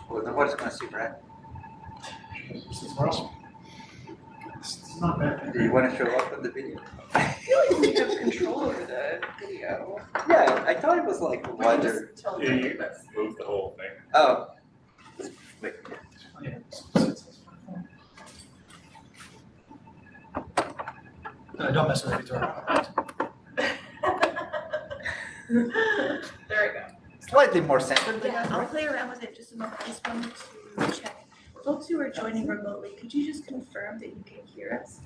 Well, then what is going to see, Brad? Somewhere else. It's not bad. Do you want to show up in the video? I feel like we have control over the video. Yeah, I thought it was like wider. Just tell Yeah, them you that's move the whole thing. Oh. Wait. Don't mess with it, Victoria. There we go. Slightly more centered than Yeah, that, I'll right? play around with it just a moment. I just wanted to check. Folks who are joining remotely, could you just confirm that you can hear us?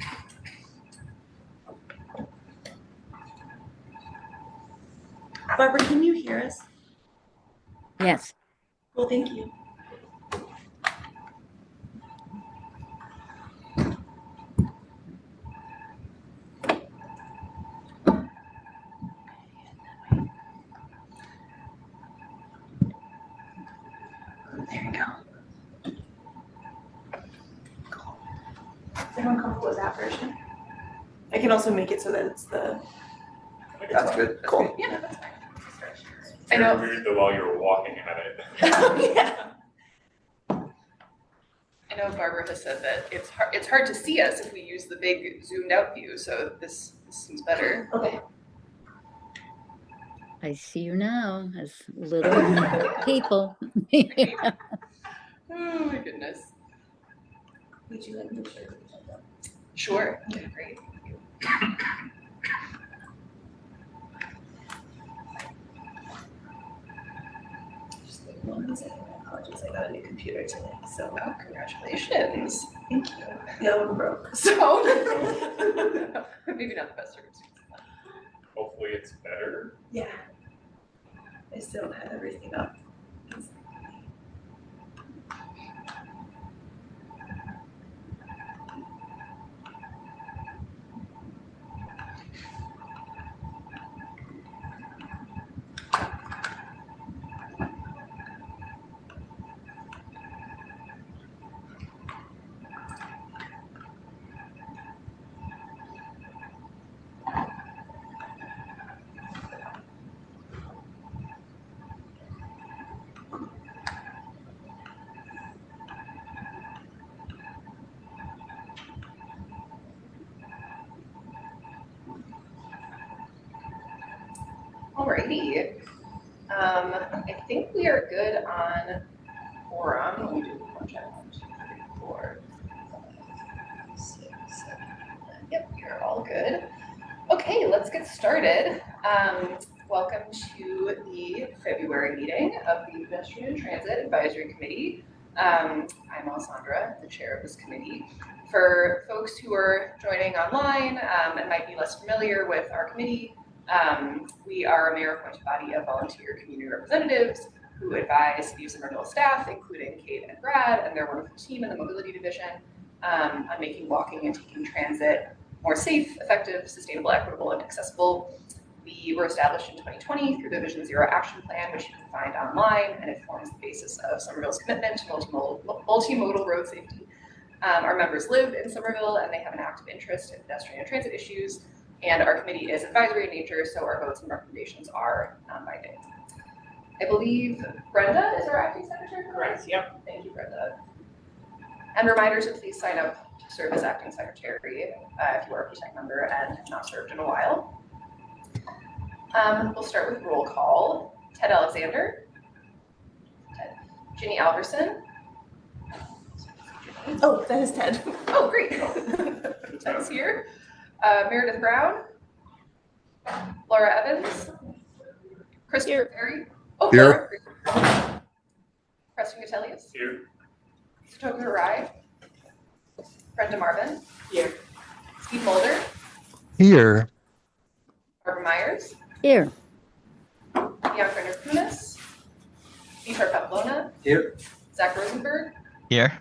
Barbara, can you hear us? Yes. Well, thank you. There you go. Is everyone comfortable with that version? I can also make it so that it's the. That's good. That's Cool. good. Yeah, that's fine. I know. Weird though while you were walking at it. Yeah. I know Barbara has said that it's hard to see us if we use the big zoomed out view, so this seems better. Okay. I see you now as little people. Oh my goodness. Would you like me to share the agenda? Sure. Yeah, great. Just like 1 second. I apologize. I got a new computer today, so Oh, congratulations. thank you. The other one broke. So maybe not the best circumstances. Hopefully it's better. Yeah. I still don't have everything up. Alrighty. I think we are good on forum. Let me do one check. 1, 2, 3, 4, 5, 6, 7, 8, 9. Yep, you're all good. Okay, let's get started. Welcome to the February meeting of the Pedestrian and Transit Advisory Committee. I'm Alessandra, the chair of this committee. For folks who are joining online and might be less familiar with our committee, we are a mayor-appointed body of volunteer community representatives who advise City of Somerville staff, including Kate and Brad and their wonderful team in the mobility division, on making walking and taking transit more safe, effective, sustainable, equitable, and accessible. We were established in 2020 through the Vision Zero Action Plan, which you can find online, and it forms the basis of Somerville's commitment to multimodal road safety. Our members live in Somerville, and they have an active interest in pedestrian and transit issues, and our committee is advisory in nature, so our votes and recommendations are non-binding. I believe Brenda is our acting secretary. Correct, yep. Thank you, Brenda. And reminders to please sign up to serve as acting secretary if you are a Protect member and have not served in a while. We'll start with roll call. Ted Alexander. Ted. Ginny Alverson. Oh, that is Ted. Oh, great. Ted's here. Meredith Brown. Laura Evans. Christopher Perry. Oh, Here. Laura. Preston Gatelius. Here. Satoka Harai. Brenda Marvin. Here. Steve Mulder. Here. Barbara Myers. Here. Bianca Nerkunas. Vitor Pamplona. Here. Zach Rosenberg. Here.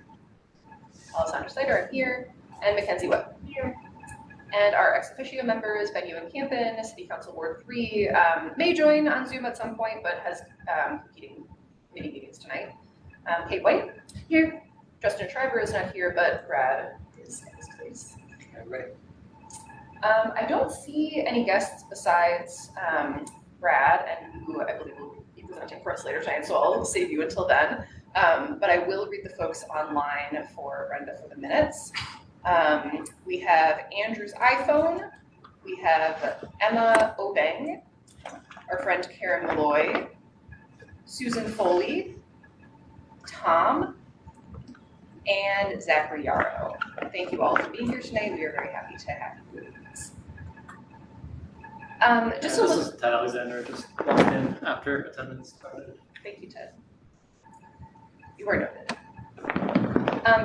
Alessandra Slater, I'm here. And Mackenzie Webb. Here. And our ex officio members, Ben Ewan Campen, City Council Ward 3, may join on Zoom at some point, but has competing committee meetings tonight. Kate White. Here. Justin Schreiber is not here, but Brad is in his place. All right. I don't see any guests besides Brad, and who I believe will be presenting for us later tonight, so I'll save you until then. But I will read the folks online for Brenda for the minutes. We have Andrew's iPhone. We have Emma Obeng, our friend Karen Malloy, Susan Foley, Tom, and Zachary Yarrow. Thank you all for being here tonight. We are very happy to have you. Just a This little. is Ted Alexander, just walked in after attendance started. Thank you, Ted. You are noted.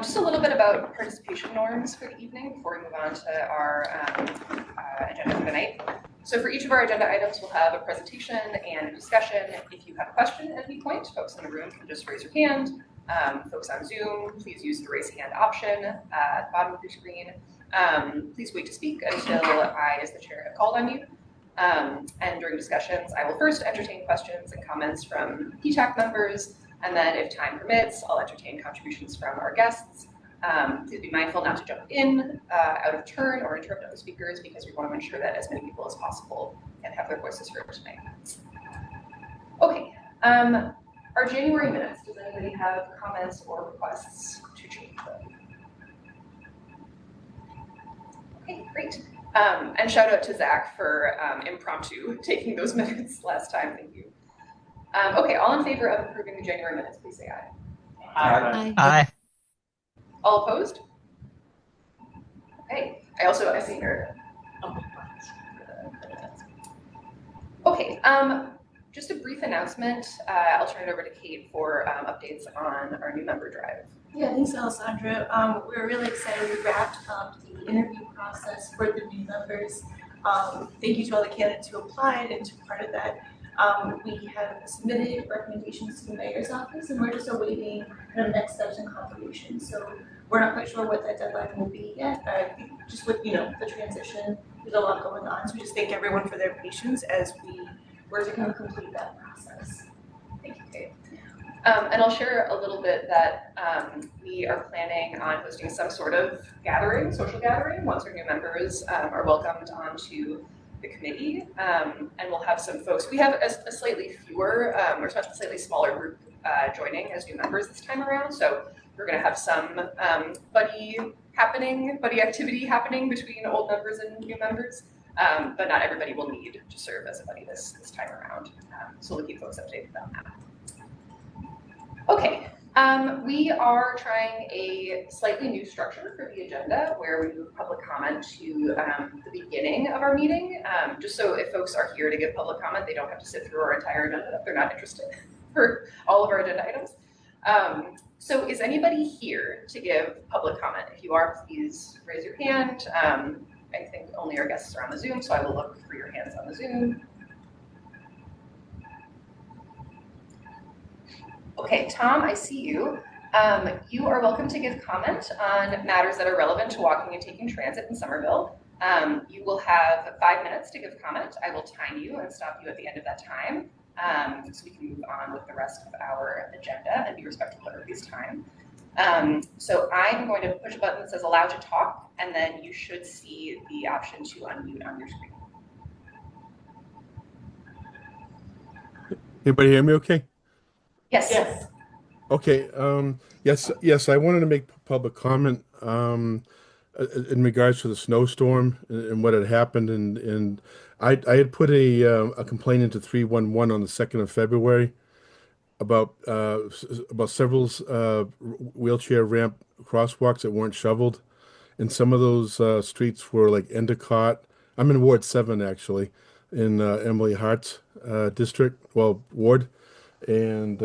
Just a little bit about participation norms for the evening before we move on to our agenda for the night. So for each of our agenda items, we'll have a presentation and a discussion. If you have a question at any point, folks in the room can just raise your hand. Folks on Zoom, please use the raise hand option at the bottom of your screen. Please wait to speak until I, as the chair, have called on you. And during discussions, I will first entertain questions and comments from PTAC members, and then if time permits, I'll entertain contributions from our guests. Please be mindful not to jump in, out of turn, or interrupt other speakers, because we want to ensure that as many people as possible can have their voices heard tonight. Okay, our January minutes, does anybody have comments or requests to change them? Okay, great. And shout out to Zach for impromptu taking those minutes last time, thank you. Okay, all in favor of approving the January minutes, please say aye. Aye. Aye. All opposed? Okay, I see her. Okay, just a brief announcement. I'll turn it over to Kate for updates on our new member drive. Yeah, thanks, Alessandra. We're really excited. We wrapped up the interview process for the new members. Thank you to all the candidates who applied and took part of that. We have submitted recommendations to the mayor's office, and we're just awaiting kind of next steps and confirmation. So we're not quite sure what that deadline will be yet. Just with the transition, there's a lot going on. So we just thank everyone for their patience as we were to kind of complete that process. Thank you, Kate. And I'll share a little bit that we are planning on hosting some sort of gathering, social gathering, once our new members are welcomed onto the committee. And we'll have some folks. We have a slightly fewer, or slightly smaller group joining as new members this time around. So we're going to have some buddy activity happening between old members and new members. But not everybody will need to serve as a buddy this time around. So we'll keep folks updated on that. Okay, we are trying a slightly new structure for the agenda where we move public comment to the beginning of our meeting, just so if folks are here to give public comment, they don't have to sit through our entire agenda if they're not interested for all of our agenda items. So is anybody here to give public comment? If you are, please raise your hand. I think only our guests are on the Zoom, so I will look for your hands on the Zoom. Okay, Tom, I see you. You are welcome to give comment on matters that are relevant to walking and taking transit in Somerville. You will have 5 minutes to give comment. I will time you and stop you at the end of that time, so we can move on with the rest of our agenda and be respectful of everybody's time. So I'm going to push a button that says allow to talk, and then you should see the option to unmute on your screen. Anybody hear me okay? Yes. Yes. Okay, yes, I wanted to make public comment in regards to the snowstorm and what had happened, and I had put a complaint into 311 on the 2nd of February about several wheelchair ramp crosswalks that weren't shoveled, and some of those streets were like Endicott. I'm in Ward 7 actually, in Emily Hart's ward. And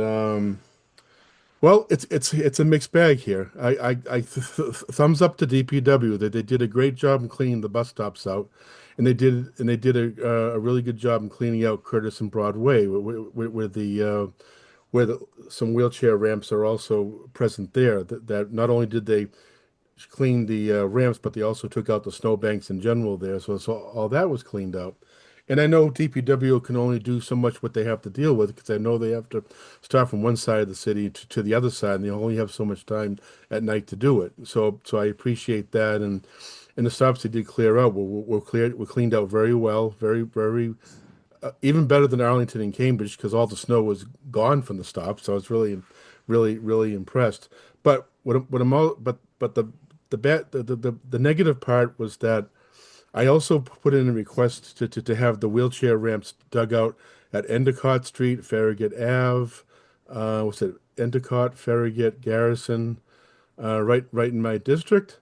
well, it's a mixed bag here. Thumbs up to DPW that they did a great job in cleaning the bus stops out, and they did a really good job in cleaning out Curtis and Broadway, where some wheelchair ramps are also present there. That not only did they clean the ramps, but they also took out the snowbanks in general there. So all that was cleaned out. And I know DPW can only do so much what they have to deal with, because I know they have to start from one side of the city to the other side, and they only have so much time at night to do it. So I appreciate that, and the stops they did clear out were cleaned out very well, very even better than Arlington and Cambridge, because all the snow was gone from the stops. So I was really really impressed. But what I'm all but the negative part was that I also put in a request to have the wheelchair ramps dug out at Endicott Street, Farragut Ave, what's it, Endicott, Farragut, Garrison, right in my district.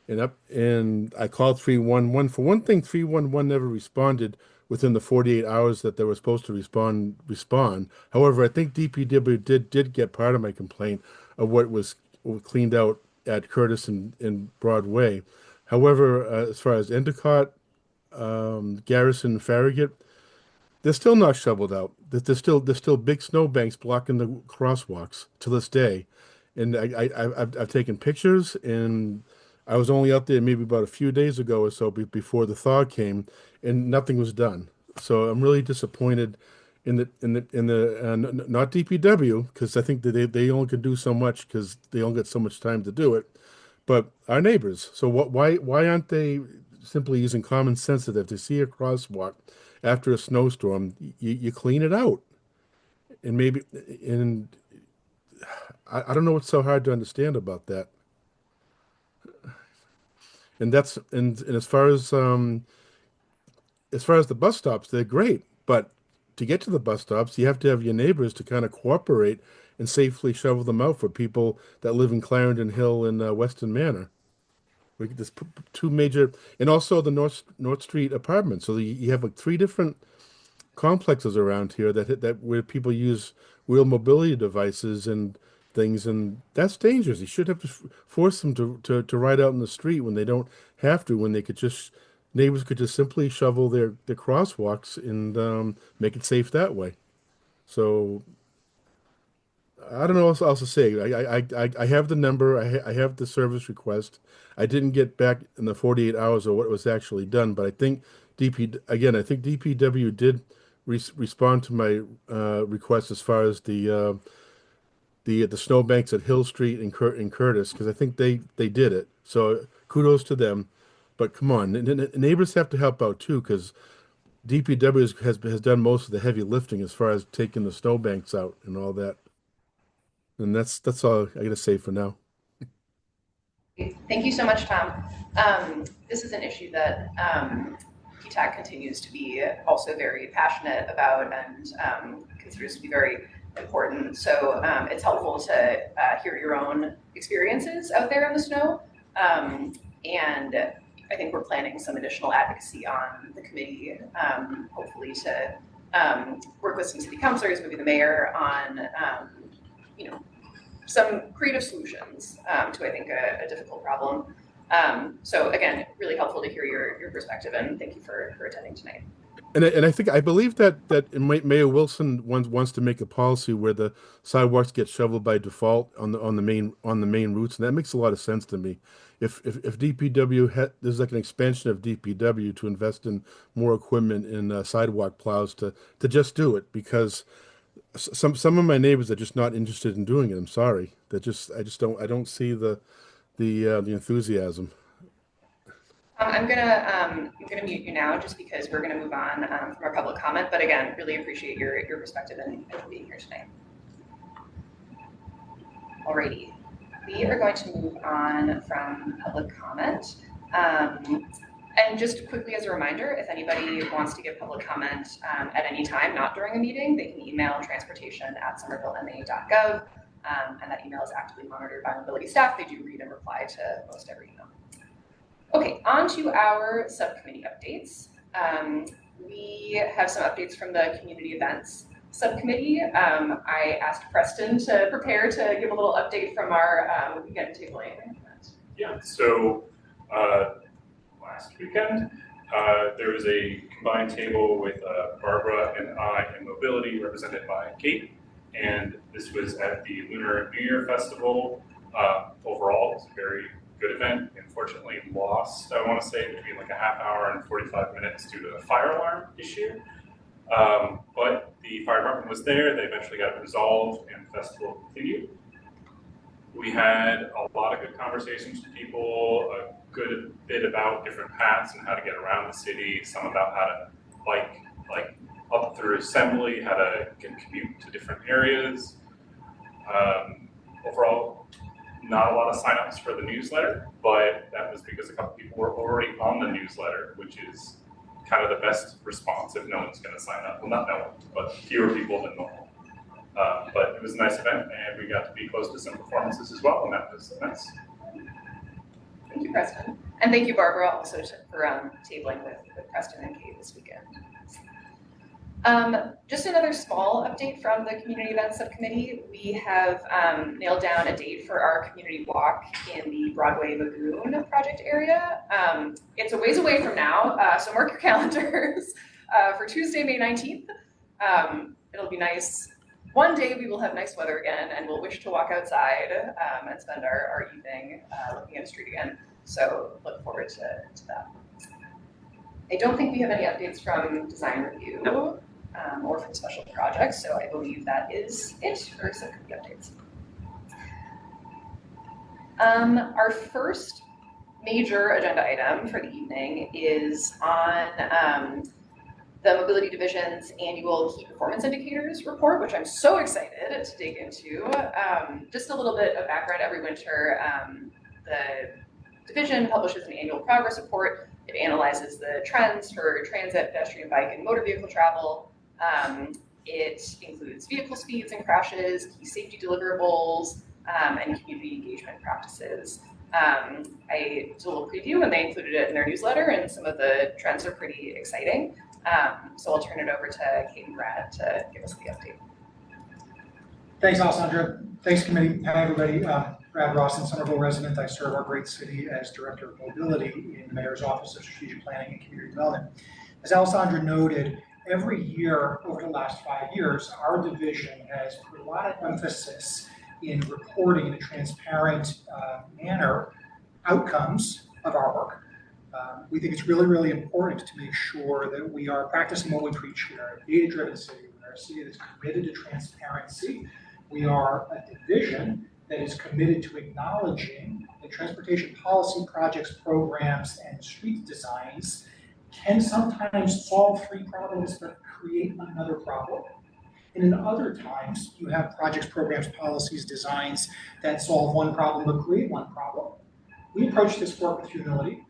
And I called 311. For one thing, 311 never responded within the 48 hours that they were supposed to respond. However, I think DPW did get part of my complaint of what was cleaned out at Curtis and Broadway. However, as far as Endicott, Garrison, Farragut, they're still not shoveled out. There's still big snowbanks blocking the crosswalks to this day, and I've taken pictures, and I was only out there maybe about a few days ago or so before the thaw came, and nothing was done. So I'm really disappointed not DPW, because I think that they only can do so much because they only get so much time to do it, but our neighbors. So why aren't they simply using common sense that if they see a crosswalk after a snowstorm, you clean it out? And maybe, and I don't know what's so hard to understand about that. And that's and as far as the bus stops, they're great, but to get to the bus stops, you have to have your neighbors to kind of cooperate and safely shovel them out for people that live in Clarendon Hill and Weston Manor. There's two major, and also the North Street apartments. So you have like three different complexes around here that where people use wheel mobility devices and things, and that's dangerous. You should have to force them to ride out in the street when they don't have to, when they could just neighbors could just simply shovel their crosswalks and make it safe that way. So I don't know what else to say. I have the number. I have the service request. I didn't get back in the 48 hours of what was actually done, but I think I think DPW did respond to my request as far as the snowbanks at Hill Street and Curtis, because I think they did it. So kudos to them. But come on, neighbors have to help out too, because DPW has done most of the heavy lifting as far as taking the snowbanks out and all that. And that's all I gotta say for now. Thank you so much, Tom. This is an issue that PTAC continues to be also very passionate about and considers to be very important. So it's helpful to hear your own experiences out there in the snow. And I think we're planning some additional advocacy on the committee, hopefully to work with some city councilors, maybe the mayor, on some creative solutions to, I think, a difficult problem. So again, really helpful to hear your perspective, and thank you for attending tonight. And I believe that Mayor Wilson wants to make a policy where the sidewalks get shoveled by default on the main routes, and that makes a lot of sense to me. If DPW there's like an expansion of DPW to invest in more equipment in sidewalk plows to just do it, because some of my neighbors are just not interested in doing it. I'm sorry. I don't see the enthusiasm. I'm gonna mute you now, just because we're gonna move on from our public comment. But again, really appreciate your perspective and being here tonight. Alrighty, we are going to move on from public comment. And just quickly as a reminder, if anybody wants to give public comment at any time, not during a meeting, they can email transportation@somervillema.gov, and that email is actively monitored by mobility staff. They do read and reply to most every email. Okay, on to our subcommittee updates. We have some updates from the community events subcommittee. I asked Preston to prepare to give a little update from our weekend tabling event. Yeah, so last weekend, there was a combined table with Barbara and I in mobility, represented by Kate, and this was at the Lunar New Year Festival. Overall, it was a very good event. Unfortunately, lost, I want to say, between like a half hour and 45 minutes due to a fire alarm issue. But the fire department was there. They eventually got it resolved, and the festival continued. We had a lot of good conversations with people, a good bit about different paths and how to get around the city, some about how to bike like up through Assembly, how to commute to different areas. overall, not a lot of signups for the newsletter, but that was because a couple people were already on the newsletter, which is kind of the best response if no one's going to sign up. Well, not no one, but fewer people than normal. But it was a nice event, and we got to be close to some performances as well, and that was nice. Thank you, Preston. And thank you, Barbara, also for tabling with Preston and Kate this weekend. Just another small update from the Community Events Subcommittee. We have nailed down a date for our community walk in the Broadway Lagoon project area. It's a ways away from now, so mark your calendars for Tuesday, May 19th. It'll be nice. One day we will have nice weather again, and we'll wish to walk outside and spend our evening looking at a street again. So look forward to that. I don't think we have any updates from design review or from special projects, so I believe that is it for subcommittee updates. Our first major agenda item for the evening is on the Mobility Division's annual Key Performance Indicators report, which I'm so excited to dig into. Just a little bit of background: every winter, the division publishes an annual progress report. It analyzes the trends for transit, pedestrian, bike, and motor vehicle travel. It includes vehicle speeds and crashes, key safety deliverables, and community engagement practices. I did a little preview, and they included it in their newsletter, and some of the trends are pretty exciting. So I'll turn it over to Kate and Brad to give us the update. Thanks, Alessandra. Thanks, committee. Hi, everybody. Brad Rawson, Somerville resident. I serve our great city as Director of Mobility in the Mayor's Office of Strategic Planning and Community Development. As Alessandra noted, every year over the last 5 years, our division has put a lot of emphasis in reporting in a transparent manner outcomes of our work. We think it's really, really important to make sure that we are practicing what we preach. We are a data-driven city. We are a city that's committed to transparency. We are a division that is committed to acknowledging that transportation policy projects, programs, and street designs can sometimes solve 3 problems but create another problem. And in other times, you have projects, programs, policies, designs that solve 1 problem but create 1 problem. We approach this work with humility,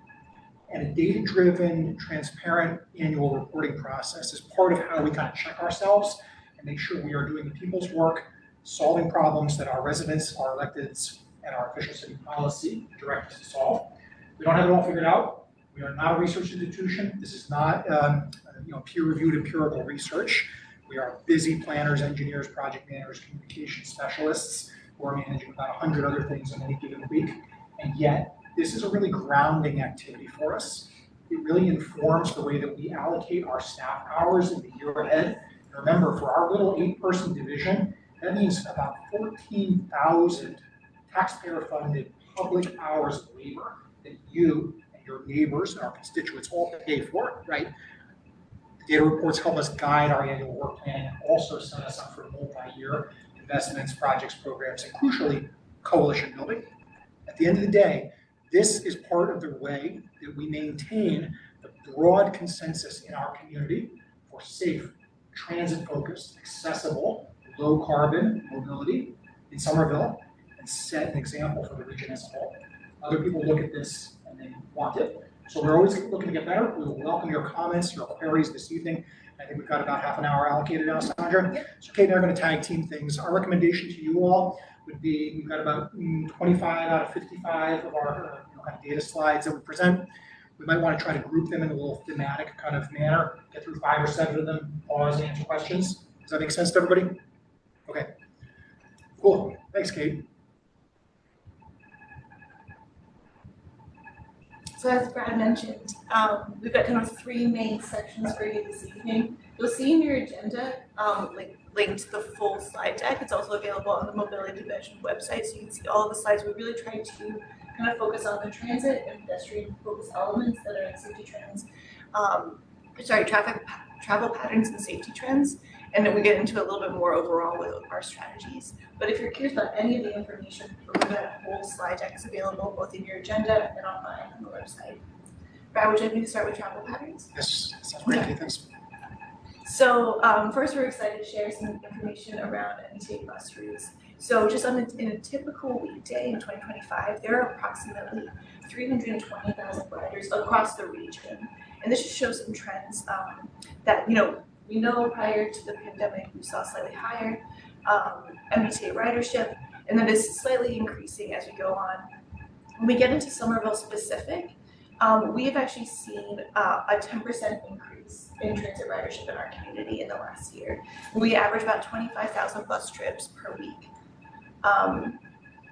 and a data-driven, transparent annual reporting process is part of how we kind of check ourselves and make sure we are doing the people's work, solving problems that our residents, our electeds, and our official city policy direct us to solve. We don't have it all figured out. We are not a research institution. This is not peer-reviewed empirical research. We are busy planners, engineers, project managers, communication specialists who are managing about 100 other things in any given week. And yet, this is a really grounding activity for us. It really informs the way that we allocate our staff hours in the year ahead. And remember, for our little 8-person division, that means about 14,000 taxpayer-funded public hours of labor that you and your neighbors and our constituents all pay for, right? The data reports help us guide our annual work plan and also set us up for multi-year investments, projects, programs, and crucially, coalition building. At the end of the day, this is part of the way that we maintain the broad consensus in our community for safe, transit-focused, accessible, low-carbon mobility in Somerville and set an example for the region as a whole. Other people look at this and they want it. So we're always looking to get better. We will welcome your comments, your queries this evening. I think we've got about half an hour allocated, Alessandra. Yep. So Kate and I are going to tag team things. Our recommendation to you all would be, we've got about 25 out of 55 of our kind of data slides that we present. We might want to try to group them in a little thematic kind of manner, get through 5 or 7 of them, pause, answer questions. Does that make sense to everybody? Okay, cool. Thanks, Kate. So as Brad mentioned, we've got kind of 3 main sections for you this evening. You'll see in your agenda, linked to the full slide deck. It's also available on the Mobility Division website, so you can see all of the slides. We really try to kind of focus on the transit and pedestrian focus elements that are in safety trends, travel patterns and safety trends. And then we get into a little bit more overall with our strategies. But if you're curious about any of the information, that whole slide deck is available both in your agenda and online on the website. Brad, would you like me to start with travel patterns? Yes, sounds great, Kate. Thanks. So first, we're excited to share some information around MBTA bus routes. So just in a typical weekday in 2025, there are approximately 320,000 riders across the region. And this just shows some trends that, we know prior to the pandemic, we saw slightly higher MBTA ridership, and then it's slightly increasing as we go on. When we get into Somerville specific, we have actually seen a 10% increase in transit ridership in our community in the last year. We average about 25,000 bus trips per week. And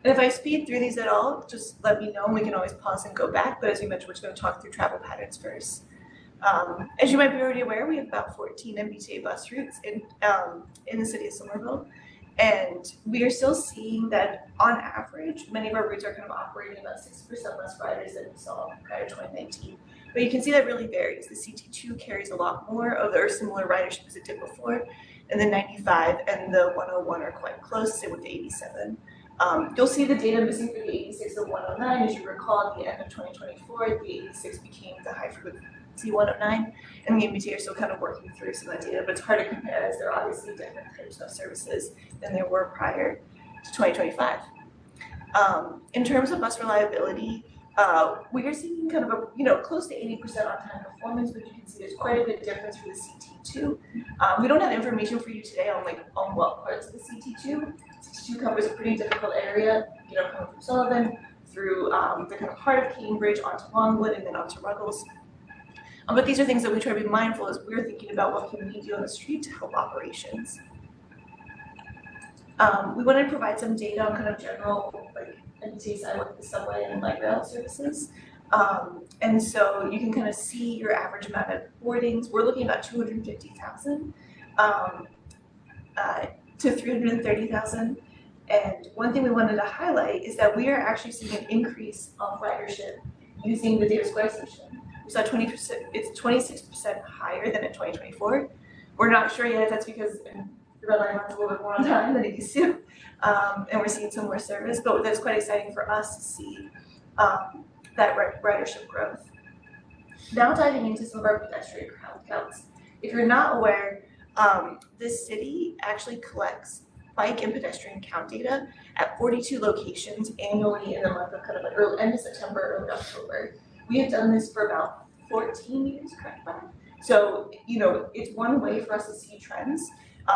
if I speed through these at all, just let me know and we can always pause and go back. But as we mentioned, we're just going to talk through travel patterns first. As you might be already aware, we have about 14 MBTA bus routes in the city of Somerville. And we are still seeing that on average, many of our routes are kind of operating about 6% less riders than we saw prior to 2019. But you can see that really varies. The CT2 carries a lot more of their similar ridership as it did before, and the 95 and the 101 are quite close, same with the 87. You'll see the data missing for the 86 and 109. As you recall, at the end of 2024, the 86 became the high frequency 109, and the MBTA are still kind of working through some of that data, but it's hard to compare as there are obviously different types of services than there were prior to 2025. In terms of bus reliability, we are seeing kind of a, close to 80% on-time performance, but you can see there's quite a bit of difference for the CT2. We don't have information for you today on what parts of the CT2. CT2 covers a pretty difficult area, coming from Sullivan through the kind of heart of Cambridge onto Longwood and then onto Ruggles. But these are things that we try to be mindful as we're thinking about what can we do on the street to help operations. We want to provide some data on kind of general MBTA sidewalk, the subway and light rail services. And so you can kind of see your average amount of boardings. We're looking at about 250,000 to 330,000. And one thing we wanted to highlight is that we are actually seeing an increase of ridership using the Davis Square station. We saw 20%, it's 26% higher than in 2024. We're not sure yet if that's because the red line runs a little bit more on time than it used to, and we're seeing some more service, but that's quite exciting for us to see that ridership growth. Now diving into some of our pedestrian crowd counts. If you're not aware, this city actually collects bike and pedestrian count data at 42 locations annually in the month of kind of end of September, early October. We have done this for about 14 years, correct, Brian? So, it's one way for us to see trends.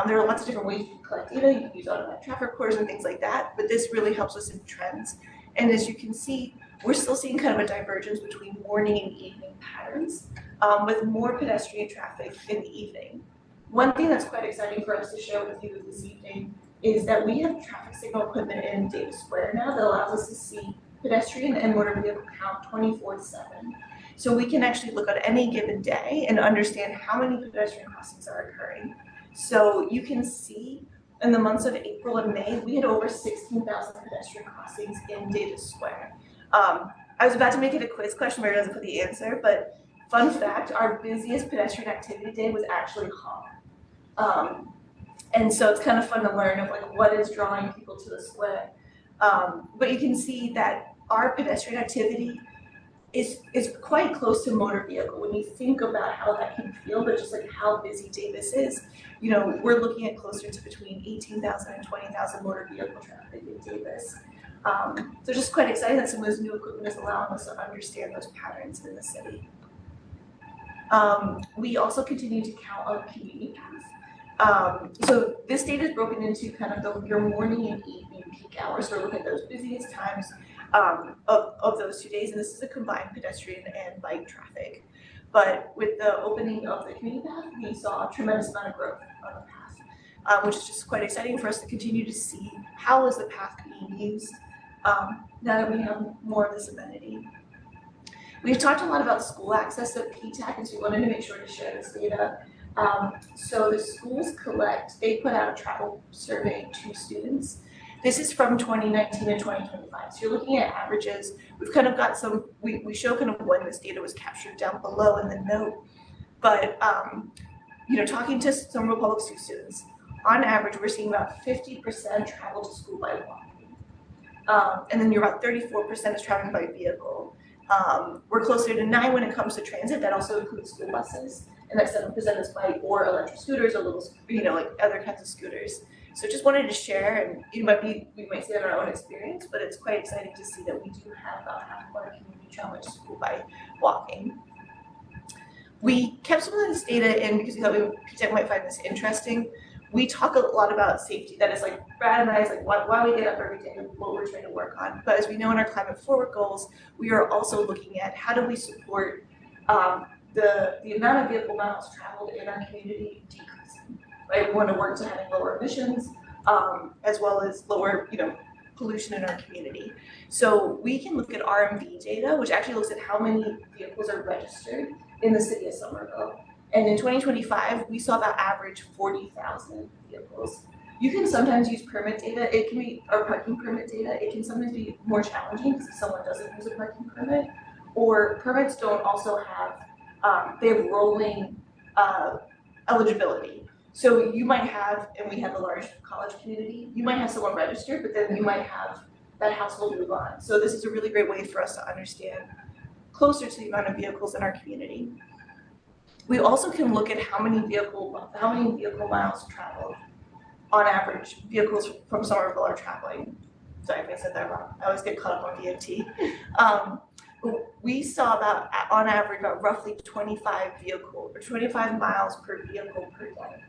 There are lots of different ways you can collect data. You can use automatic traffic recorders and things like that, but this really helps us in trends. And as you can see, we're still seeing kind of a divergence between morning and evening patterns, with more pedestrian traffic in the evening. One thing that's quite exciting for us to share with you this evening is that we have traffic signal equipment in Davis Square now that allows us to see pedestrian and motor vehicle count 24/7. So we can actually look at any given day and understand how many pedestrian crossings are occurring. So you can see in the months of April and May, we had over 16,000 pedestrian crossings in Davis Square. I was about to make it a quiz question where it doesn't put the answer, but fun fact, our busiest pedestrian activity day was actually Hall. And so it's kind of fun to learn of what is drawing people to the square. But you can see that our pedestrian activity is quite close to motor vehicle when you think about how that can feel, but just how busy Davis is. We're looking at closer to between 18,000 and 20,000 motor vehicle traffic in Davis. So just quite exciting that some of this new equipment is allowing us to understand those patterns in the city. We also continue to count on community paths. So this data is broken into kind of your morning and evening peak hours. So we're looking at those busiest times of those 2 days, and this is a combined pedestrian and bike traffic. But with the opening of the community path, we saw a tremendous amount of growth on the path, which is just quite exciting for us to continue to see how is the path being used now that we have more of this amenity. We've talked a lot about school access at PTAC, and so we wanted to make sure to share this data. So the schools they put out a travel survey to students. This is from 2019 and 2025. So you're looking at averages. We've kind of got we show kind of when this data was captured down below in the note. But, talking to Somerville Public School students, on average, we're seeing about 50% travel to school by walking. And then you're about 34% is traveling by vehicle. We're closer to 9 when it comes to transit. That also includes school buses. and that's 7% is bike or electric scooters or little, like other kinds of scooters. So just wanted to share, and we might see it in our own experience, but it's quite exciting to see that we do have about half of our community traveling to school by walking. We kept some of this data in because we thought PTech might find this interesting. We talk a lot about safety. That is like Brad and I is like why we get up every day and what we're trying to work on. But as we know in our climate forward goals, we are also looking at how do we support the amount of vehicle miles traveled in our community decreasing. Right? We want to work to having lower emissions as well as lower pollution in our community. So we can look at RMV data, which actually looks at how many vehicles are registered in the city of Somerville. And in 2025, we saw about average 40,000 vehicles. You can sometimes use permit data. It can be, or parking permit data. It can sometimes be more challenging because if someone doesn't use a parking permit, or permits don't also have, they have rolling eligibility. So you might have, and we have a large college community, you might have someone registered, but then you might have that household move on. So this is a really great way for us to understand closer to the amount of vehicles in our community. We also can look at how many vehicle miles traveled on average vehicles from Somerville are traveling. Sorry if I said that wrong. I always get caught up on VMT. We saw about, on average, about roughly 25 miles per vehicle per day.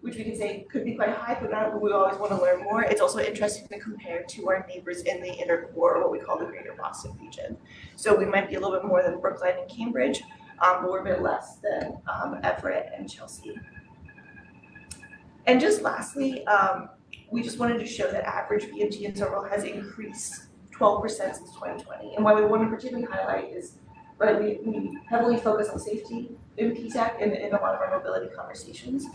Which we can say could be quite high, but we always want to learn more. It's also interesting to compare to our neighbors in the inner core, what we call the greater Boston region. So we might be a little bit more than Brookline and Cambridge, but we're a bit less than Everett and Chelsea. And just lastly, we just wanted to show that average VMT in Somerville has increased 12% since 2020. And why we want to particularly highlight is, right, we heavily focus on safety in PTAC and in a lot of our mobility conversations.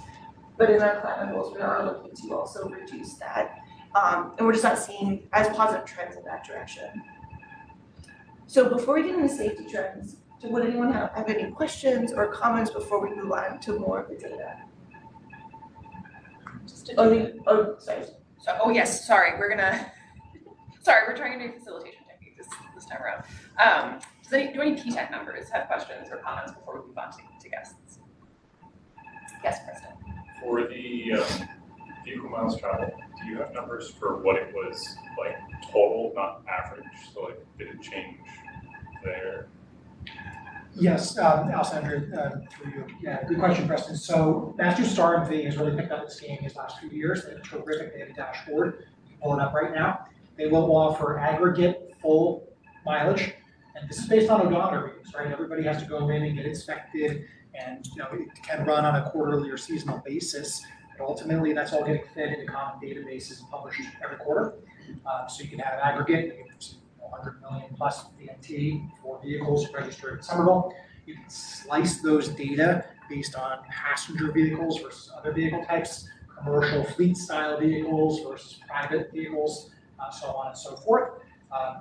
But in our climate goals, we are looking to also reduce that. And we're just not seeing as positive trends in that direction. So before we get into safety trends, would anyone have any questions or comments before we move on to more of the data? Sorry, we're trying a new facilitation technique this time around. Do any PTech members have questions or comments before we move on to guests? Yes, President. For the vehicle miles traveled, do you have numbers for what it was like total, not average? So like, did it change there? Yes, Alessandra, through you. Yeah, good question, Preston. So Massachusetts RMV has really picked up this game these last few years. They're terrific. They have a dashboard. You can pull it up right now. They will offer aggregate full mileage, and this is based on odometer readings, right? Everybody has to go in and get inspected, and it can run on a quarterly or seasonal basis. But ultimately, that's all getting fed into common databases and published every quarter. So you can have aggregate. You can 100 million plus VMT for vehicles registered in Somerville. You can slice those data based on passenger vehicles versus other vehicle types, commercial fleet style vehicles versus private vehicles, so on and so forth.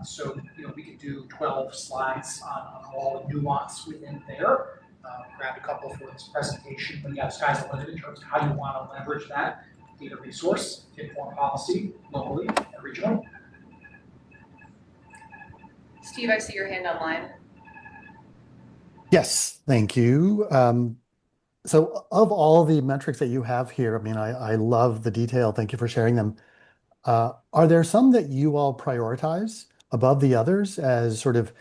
So we could do 12 slides on all the nuance within there. Grabbed a couple for this presentation, but yeah, the sky's the limit in terms of how you want to leverage that data resource to inform policy locally and regionally. Steve, I see your hand online. Yes, thank you. So of all the metrics that you have here, I mean, I love the detail. Thank you for sharing them. Are there some that you all prioritize above the others as sort of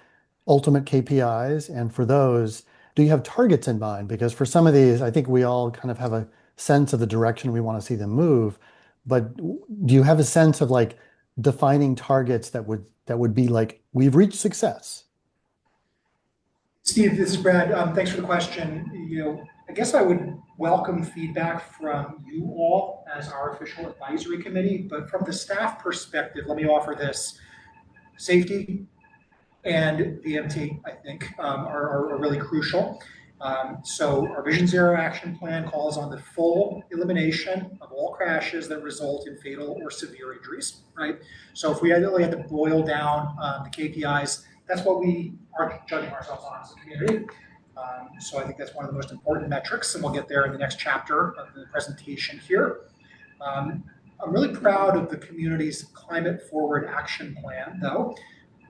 ultimate KPIs? And for those, do you have targets in mind? Because for some of these, I think we all kind of have a sense of the direction we want to see them move. But do you have a sense of like defining targets that would be like, we've reached success? Steve, this is Brad. Thanks for the question. I guess I would welcome feedback from you all as our official advisory committee, but from the staff perspective, let me offer this. Safety and VMT, I think, are really crucial. So our Vision Zero action plan calls on the full elimination of all crashes that result in fatal or severe injuries, right? So if we really had to boil down the KPIs, that's what we are judging ourselves on as a community. So I think that's one of the most important metrics, and we'll get there in the next chapter of the presentation here. I'm really proud of the community's climate forward action plan, though.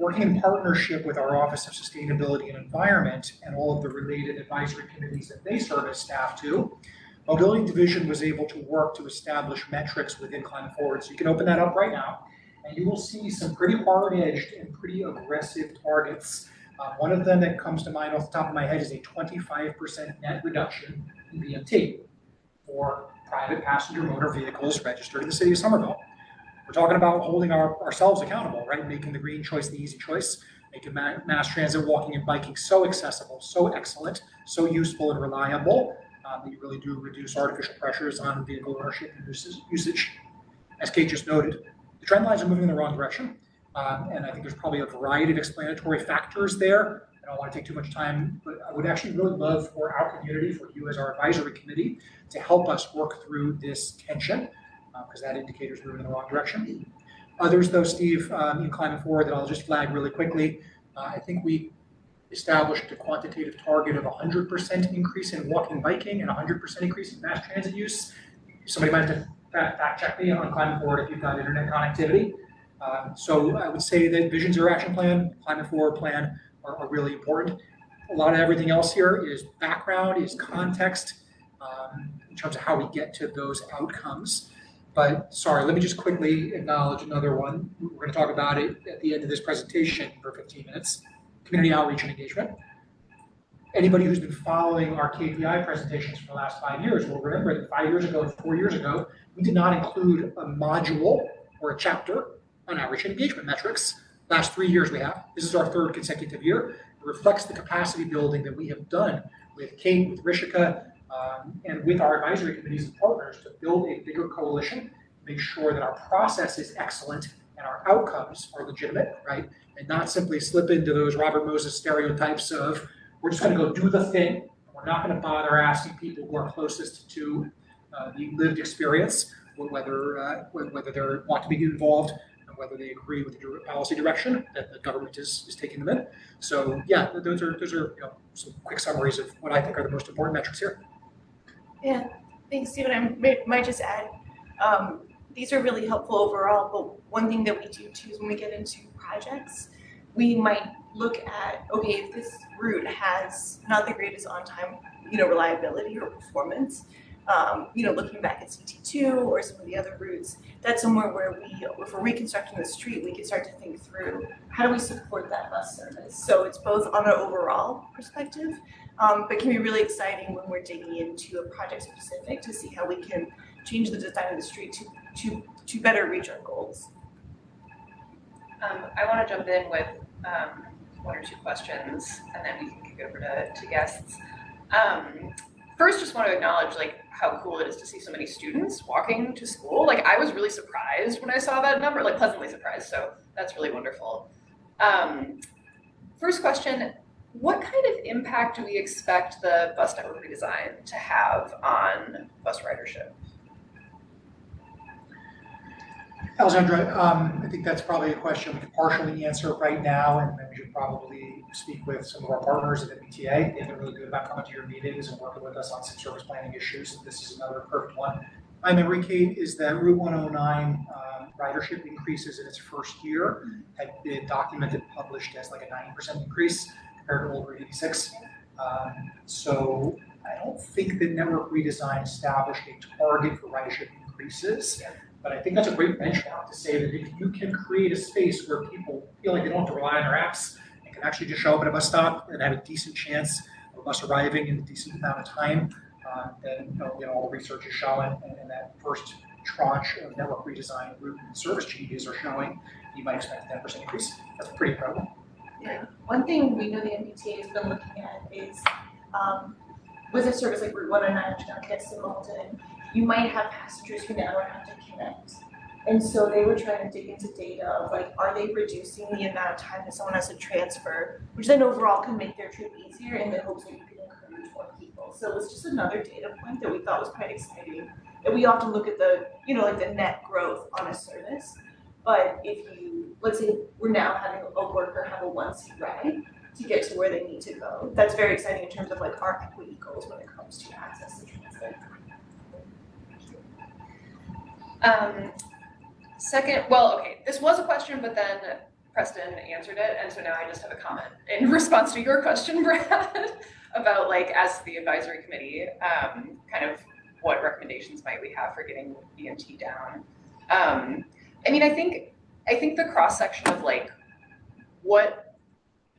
working in partnership with our Office of Sustainability and Environment and all of the related advisory committees that they serve as staff to, Mobility Division was able to work to establish metrics within Climate Forward. So you can open that up right now, and you will see some pretty hard-edged and pretty aggressive targets. One of them that comes to mind off the top of my head is a 25% net reduction in BMT for private passenger motor vehicles registered in the city of Somerville. We're talking about holding ourselves accountable, right? Making the green choice the easy choice, making mass transit, walking and biking so accessible, so excellent, so useful and reliable that you really do reduce artificial pressures on vehicle ownership and usage. As Kate just noted, the trend lines are moving in the wrong direction. And I think there's probably a variety of explanatory factors there. I don't want to take too much time, but I would actually really love for our community, for you as our advisory committee, to help us work through this tension, because that indicator is moving in the wrong direction. Others, though, Steve, in Climate Forward, that I'll just flag really quickly, I think we established a quantitative target of 100% increase in walking, biking, and 100% increase in mass transit use. Somebody might have to fact check me on Climate Forward if you've got internet connectivity. So I would say that Vision Zero Action Plan, Climate Forward Plan are really important. A lot of everything else here is background, is context, in terms of how we get to those outcomes. But sorry, let me just quickly acknowledge another one. We're going to talk about it at the end of this presentation for 15 minutes. Community outreach and engagement. Anybody who's been following our KPI presentations for the last 5 years will remember that 5 years ago and 4 years ago, we did not include a module or a chapter on outreach and engagement metrics. Last 3 years we have. This is our 3rd consecutive year. It reflects the capacity building that we have done with Kate, with Rishika, and with our advisory committees and partners to build a bigger coalition, make sure that our process is excellent and our outcomes are legitimate, right? And not simply slip into those Robert Moses stereotypes of, we're just going to go do the thing, and we're not going to bother asking people who are closest to the lived experience, whether they want to be involved, and whether they agree with the policy direction that the government is taking them in. So yeah, those are some quick summaries of what I think are the most important metrics here. Yeah, thanks, Stephen. I might just add, these are really helpful overall, but one thing that we do too is when we get into projects, we might look at, okay, if this route has not the greatest on-time, reliability or performance, looking back at CT2 or some of the other routes, that's somewhere where if we're reconstructing the street, we can start to think through how do we support that bus service. So it's both on an overall perspective, but can be really exciting when we're digging into a project specific to see how we can change the design of the street to better reach our goals. I want to jump in with 1 or 2 questions, and then we can kick it over to guests. First, just want to acknowledge how cool it is to see so many students walking to school. I was really surprised when I saw that number, pleasantly surprised. So that's really wonderful. First question, what kind of impact do we expect the bus network redesign to have on bus ridership? Alessandra, I think that's probably a question we can partially answer right now, and then we should probably speak with some of our partners at MBTA. They've been really good about coming to your meetings and working with us on some service planning issues. This is another perfect one. My memory, Kate, is that Route 109 ridership increases in its first year had been documented, published as a 9% increase compared to old Route 86. So I don't think the network redesign established a target for ridership increases. But I think that's a great benchmark to say that if you can create a space where people feel like they don't have to rely on their apps and can actually just show up at a bus stop and have a decent chance of a bus arriving in a decent amount of time, then all the research is showing, and that first tranche of network redesign route and service changes are showing, you might expect a 10% increase. That's pretty incredible. Yeah. One thing we know the MBTA has been looking at is with a service like Route 109, which now gets to Malden, you might have passengers who now have to connect. And so they were trying to dig into data of are they reducing the amount of time that someone has to transfer, which then overall can make their trip easier in the hopes that you can encourage more people. So it was just another data point that we thought was quite exciting. And we often look at the, the net growth on a service. But if you, let's say we're now having a worker have a 1-seat ride to get to where they need to go, that's very exciting in terms of our equity goals when it comes to access to transit. Second, well, okay, this was a question, but then Preston answered it, and so now I just have a comment in response to your question, Brad, about like as the advisory committee, kind of what recommendations might we have for getting VMT down. I mean, I think the cross section of like what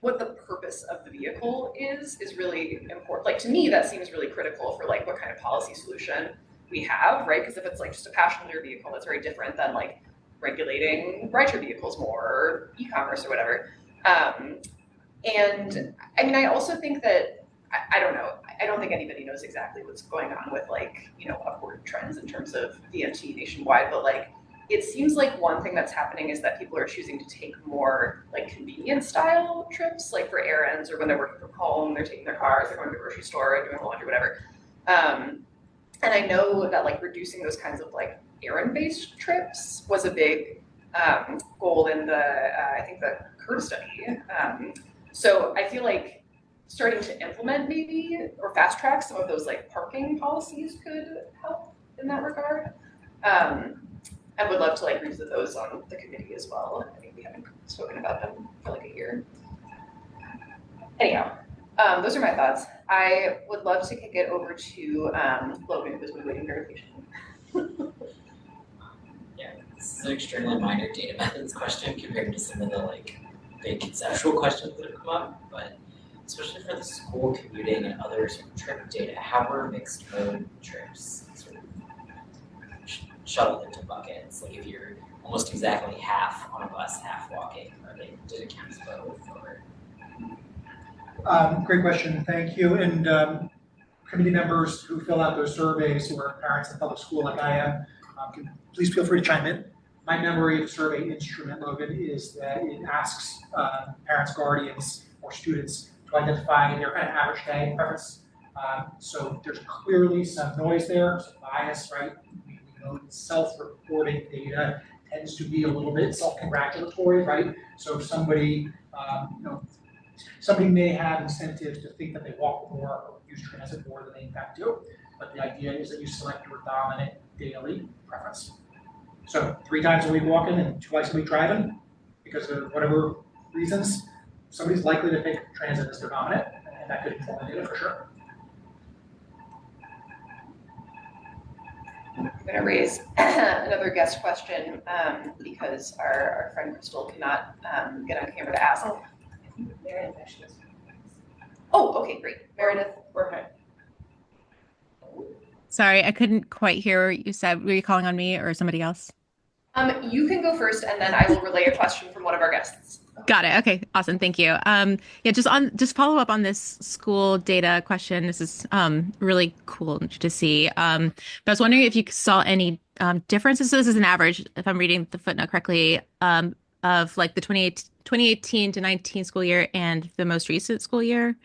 the purpose of the vehicle is really important. Like to me, that seems really critical for like what kind of policy solution we have, right? Because if it's like just a passenger vehicle, that's very different than like regulating rideshare vehicles more or e-commerce or whatever. And I mean, I also think that, I don't know, I don't think anybody knows exactly what's going on with like, you know, upward trends in terms of VMT nationwide, but like, it seems like one thing that's happening is that people are choosing to take more like convenience style trips, like for errands or when they're working from home, they're taking their cars, they're going to the grocery store and doing laundry, whatever. And I know that like reducing those kinds of like errand-based trips was a big goal in the, I think the Curve study. So I feel like starting to implement maybe or fast track some of those like parking policies could help in that regard. I would love to like revisit those on the committee as well. I think we haven't spoken about them for like a year. Anyhow, those are my thoughts. I would love to kick it over to Logan, who's been waiting very patiently. Yeah, this is an extremely minor data methods question compared to some of the like big conceptual questions that have come up, but especially for the school commuting and other sort of trip data, how were mixed mode trips sort of shuttled into buckets? Like if you're almost exactly half on a bus, half walking, did it count as both? Or? Great question, thank you. And committee members who fill out those surveys who are parents in public school like I am, please feel free to chime in. My memory of the survey instrument, Logan, is that it asks parents, guardians, or students to identify their kind of average day preference. So there's clearly some noise there, some bias, right? We know that self-reporting data tends to be a little bit self-congratulatory, right? So if somebody, somebody may have incentives to think that they walk more or use transit more than they in fact do, but the idea is that you select your dominant daily preference. So 3 times a week walking and twice a week driving, because of whatever reasons, somebody's likely to pick transit as their dominant, and that could inform the data for sure. I'm going to raise another guest question because our friend Crystal cannot get on camera to ask. Oh, I think Meredith actually has. Oh, okay, great. Meredith, we're ahead. Sorry, I couldn't quite hear what you said. Were you calling on me or somebody else? You can go first, and then I will relay a question from one of our guests. Got it. Okay, awesome. Thank you. Yeah, just follow up on this school data question. This is really cool to see. But I was wondering if you saw any differences. So this is an average, if I'm reading the footnote correctly, of like the 2018 to 19 school year and the most recent school year.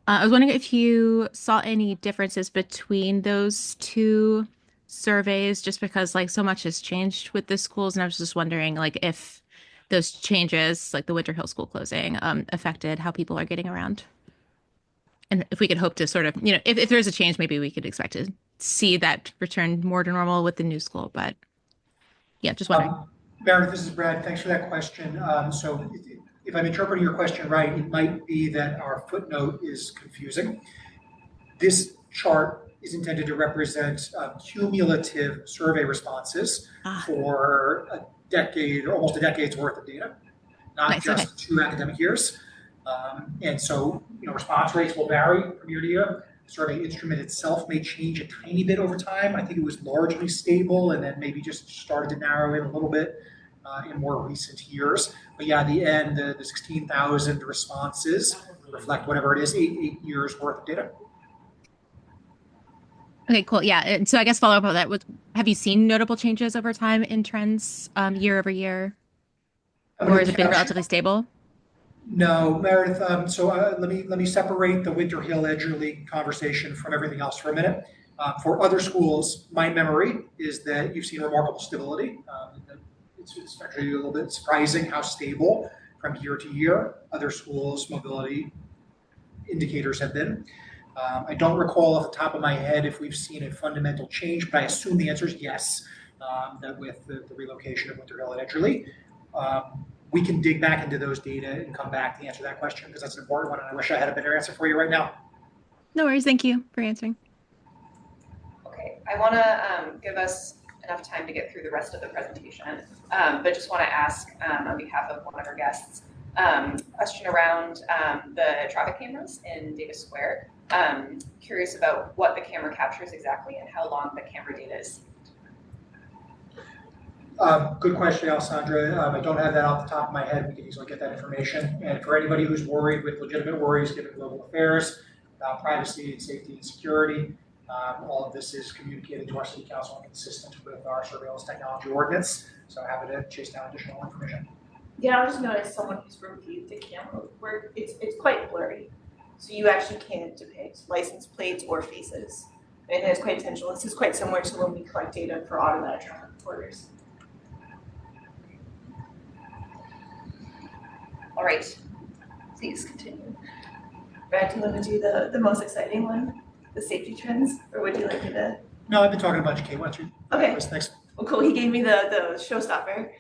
I was wondering if you saw any differences between those two surveys, just because like so much has changed with the schools, and I was just wondering like if those changes, like the Winter Hill school closing, affected how people are getting around, and if we could hope to sort of, if there's a change, maybe we could expect to see that return more to normal with the new school. But yeah, just wondering. Meredith, this is Brad. Thanks for that question. So if I'm interpreting your question right, it might be that our footnote is confusing. This chart is intended to represent cumulative survey responses for a decade, or almost a decade's worth of data, not Nice, just okay. 2 academic years. And so, response rates will vary from year to year. The survey instrument itself may change a tiny bit over time. I think it was largely stable and then maybe just started to narrow in a little bit in more recent years. But yeah, at the end, the 16,000 responses reflect whatever it is, 8 years worth of data. Okay, cool. Yeah. And so I guess follow up on that, have you seen notable changes over time in trends year over year? Or has it been relatively stable? No, Meredith. So let me separate the Winter Hill Edgerly conversation from everything else for a minute. For other schools, my memory is that you've seen remarkable stability. It's actually a little bit surprising how stable from year to year other schools' mobility indicators have been. I don't recall off the top of my head if we've seen a fundamental change, but I assume the answer is yes, that with the relocation of Winter Hill and Edgerly. we can dig back into those data and come back to answer that question because that's an important one. And I wish I had a better answer for you right now. No worries. Thank you for answering. Okay, I want to give us enough time to get through the rest of the presentation, but just want to ask on behalf of one of our guests, question around the traffic cameras in Data Square. Curious about what the camera captures exactly and how long the camera data is. Good question, Alessandra. I don't have that off the top of my head. We can easily get that information. And for anybody who's worried with legitimate worries given global affairs about privacy and safety and security, all of this is communicated to our City Council and consistent with our surveillance technology ordinance. So happy to chase down additional information. Yeah, I'll just note as someone who's reviewed the camera work, it's quite blurry. So you actually can't depict license plates or faces. And it's quite intentional. This is quite similar to when we collect data for automatic traffic reporters. All right, please continue. Brad, do you want to do the most exciting one? The safety trends? Or would you like me to? No, I've been talking about GK. Why don't you? Okay. Thanks. Well, cool. He gave me the showstopper.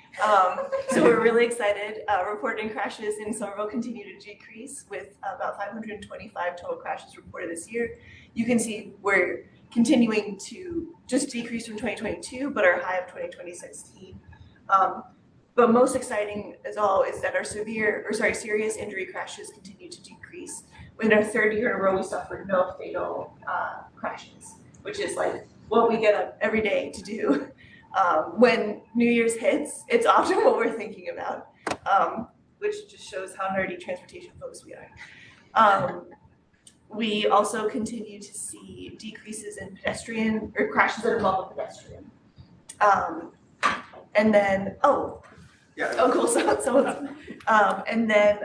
So we're really excited. Reported crashes in Somerville continue to decrease with about 525 total crashes reported this year. You can see we're continuing to just decrease from 2022, but our high of 2016. But most exciting as all is that our serious injury crashes continue to decrease. In our third year in a row, we suffered no fatal crashes, which is like what we get up every day to do. When New Year's hits, it's often what we're thinking about, which just shows how nerdy transportation folks we are. We also continue to see decreases in pedestrian or crashes that involve a pedestrian. And then, cool. And then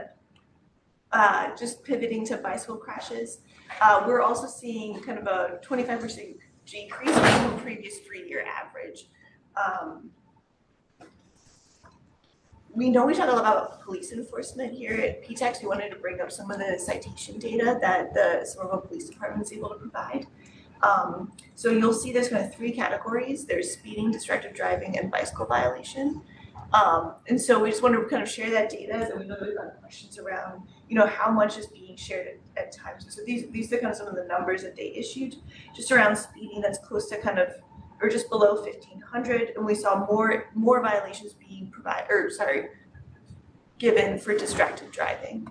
just pivoting to bicycle crashes, we're also seeing kind of a 25% decrease from the previous 3-year average. We know we talk a lot about police enforcement here at PTEX. We wanted to bring up some of the citation data that the Somerville Police Department is able to provide. So you'll see there's kind of 3 categories. There's speeding, distracted driving, and bicycle violation. And so we just want to kind of share that data, and we know we've got questions around, how much is being shared at times. So these are kind of some of the numbers that they issued, just around speeding. That's close to kind of, or just below 1,500, and we saw more violations being given for distracted driving.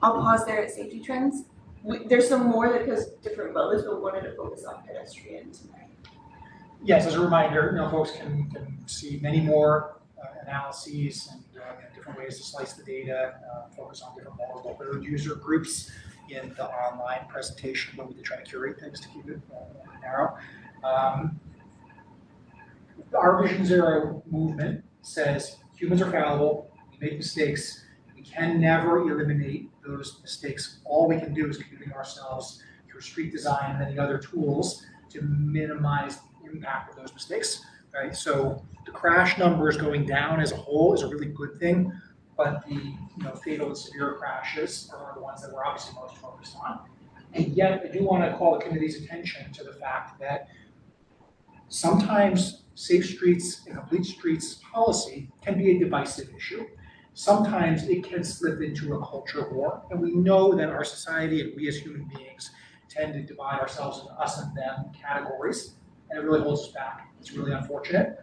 I'll pause there at safety trends. There's some more that goes different modes, but we wanted to focus on pedestrian tonight. Yes, as a reminder, folks can see many more analyses and different ways to slice the data, focus on different vulnerable road user groups in the online presentation, but we did try to curate things to keep it narrow. Our Vision Zero movement says humans are fallible, we make mistakes, we can never eliminate those mistakes. All we can do is commuting ourselves through street design and many other tools to minimize the impact of those mistakes, right? So the crash numbers going down as a whole is a really good thing, but the fatal and severe crashes are the ones that we're obviously most focused on. And yet I do want to call the committee's attention to the fact that sometimes safe streets and complete streets policy can be a divisive issue. Sometimes it can slip into a culture war, and we know that our society and we as human beings tend to divide ourselves into us and them categories, and it really holds us back. It's really unfortunate.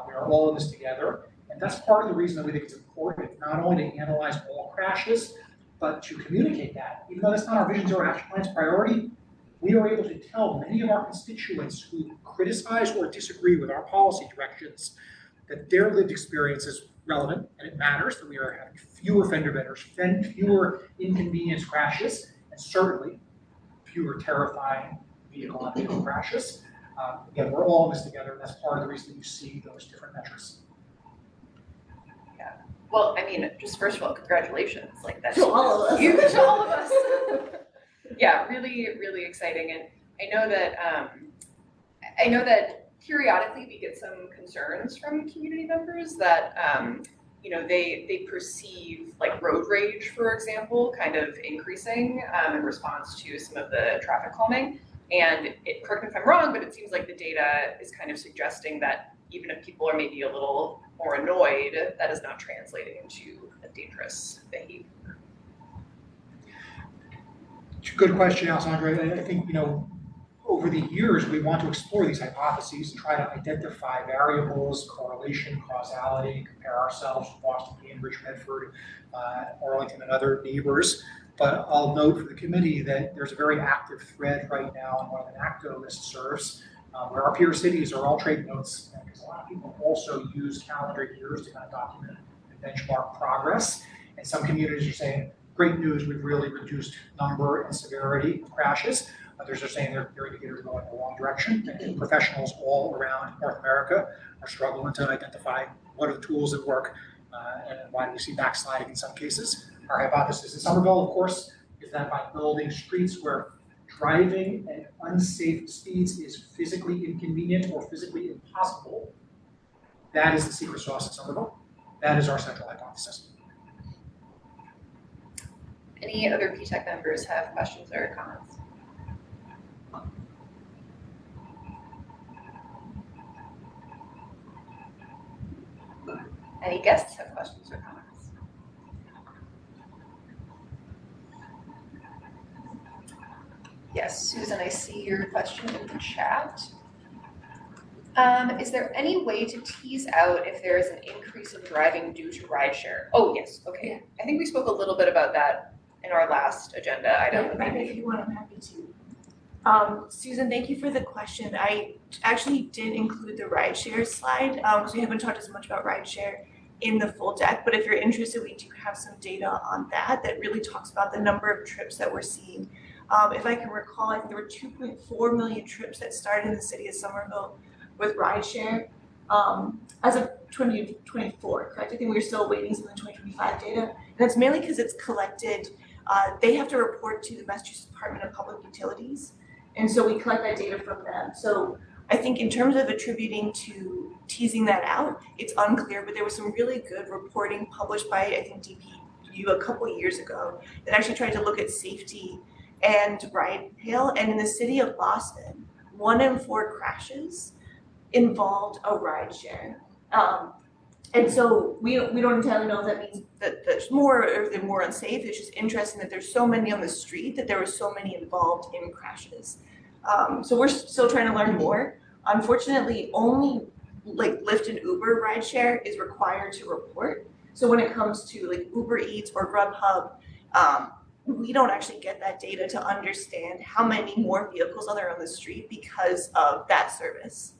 We are all in this together, and that's part of the reason that we think it's important not only to analyze all crashes, but to communicate that. Even though that's not our Vision Zero Action Plan's priority, we are able to tell many of our constituents who criticize or disagree with our policy directions that their lived experience is relevant and it matters, that we are having fewer fender benders, fewer inconvenience crashes, and certainly fewer terrifying vehicle-on-vehicle crashes. Again, we're all in this together, and that's part of the reason that you see those different metrics. Yeah. Well, I mean, just first of all, congratulations. Like that's to all of us. Huge to all of us. Yeah, really, really exciting. And I know that periodically we get some concerns from community members that they perceive like road rage, for example, kind of increasing in response to some of the traffic calming. And correct me if I'm wrong, but it seems like the data is kind of suggesting that even if people are maybe a little more annoyed, that is not translating into a dangerous behavior. Good question, Alessandra. I think, over the years, we want to explore these hypotheses and try to identify variables, correlation, causality, compare ourselves to Boston, Cambridge, Medford, Arlington, and other neighbors. But I'll note for the committee that there's a very active thread right now on one of the NACTO listservs where our peer cities are all trading notes, because a lot of people also use calendar years to kind of document and benchmark progress. And some communities are saying, great news, we've really reduced number and severity of crashes. Others are saying their indicators are going in the wrong direction. And professionals all around North America are struggling to identify what are the tools that work and why do we see backsliding in some cases. Our hypothesis in Somerville, of course, is that by building streets where driving at unsafe speeds is physically inconvenient or physically impossible, that is the secret sauce in Somerville. That is our central hypothesis. Any other PTEC members have questions or comments? Any guests have questions or comments? Yes, Susan, I see your question in the chat. Is there any way to tease out if there is an increase in driving due to rideshare? Oh, yes, okay. Yeah. I think we spoke a little bit about that in our last agenda item. Yeah, if you want, I'm happy to. Susan, thank you for the question. I actually did include the rideshare slide, so we haven't talked as much about rideshare in the full deck, but if you're interested, we do have some data on that really talks about the number of trips that we're seeing. If I can recall, I think there were 2.4 million trips that started in the city of Somerville with rideshare as of 2024, correct? I think we're still waiting some of the 2025 data, and that's mainly because it's collected. They have to report to the Massachusetts Department of Public Utilities, and so we collect that data from them. So I think in terms of attributing to teasing that out, it's unclear, but there was some really good reporting published by, I think, DPU a couple of years ago that actually tried to look at safety and ride hail. And in the city of Boston, 1 in 4 crashes involved a ride share. And so we don't entirely know if that means that there's more or if they're more unsafe. It's just interesting that there's so many on the street that there were so many involved in crashes. So we're still trying to learn more. Unfortunately, only like Lyft and Uber rideshare is required to report. So when it comes to like Uber Eats or Grubhub, we don't actually get that data to understand how many more vehicles are there on the street because of that service.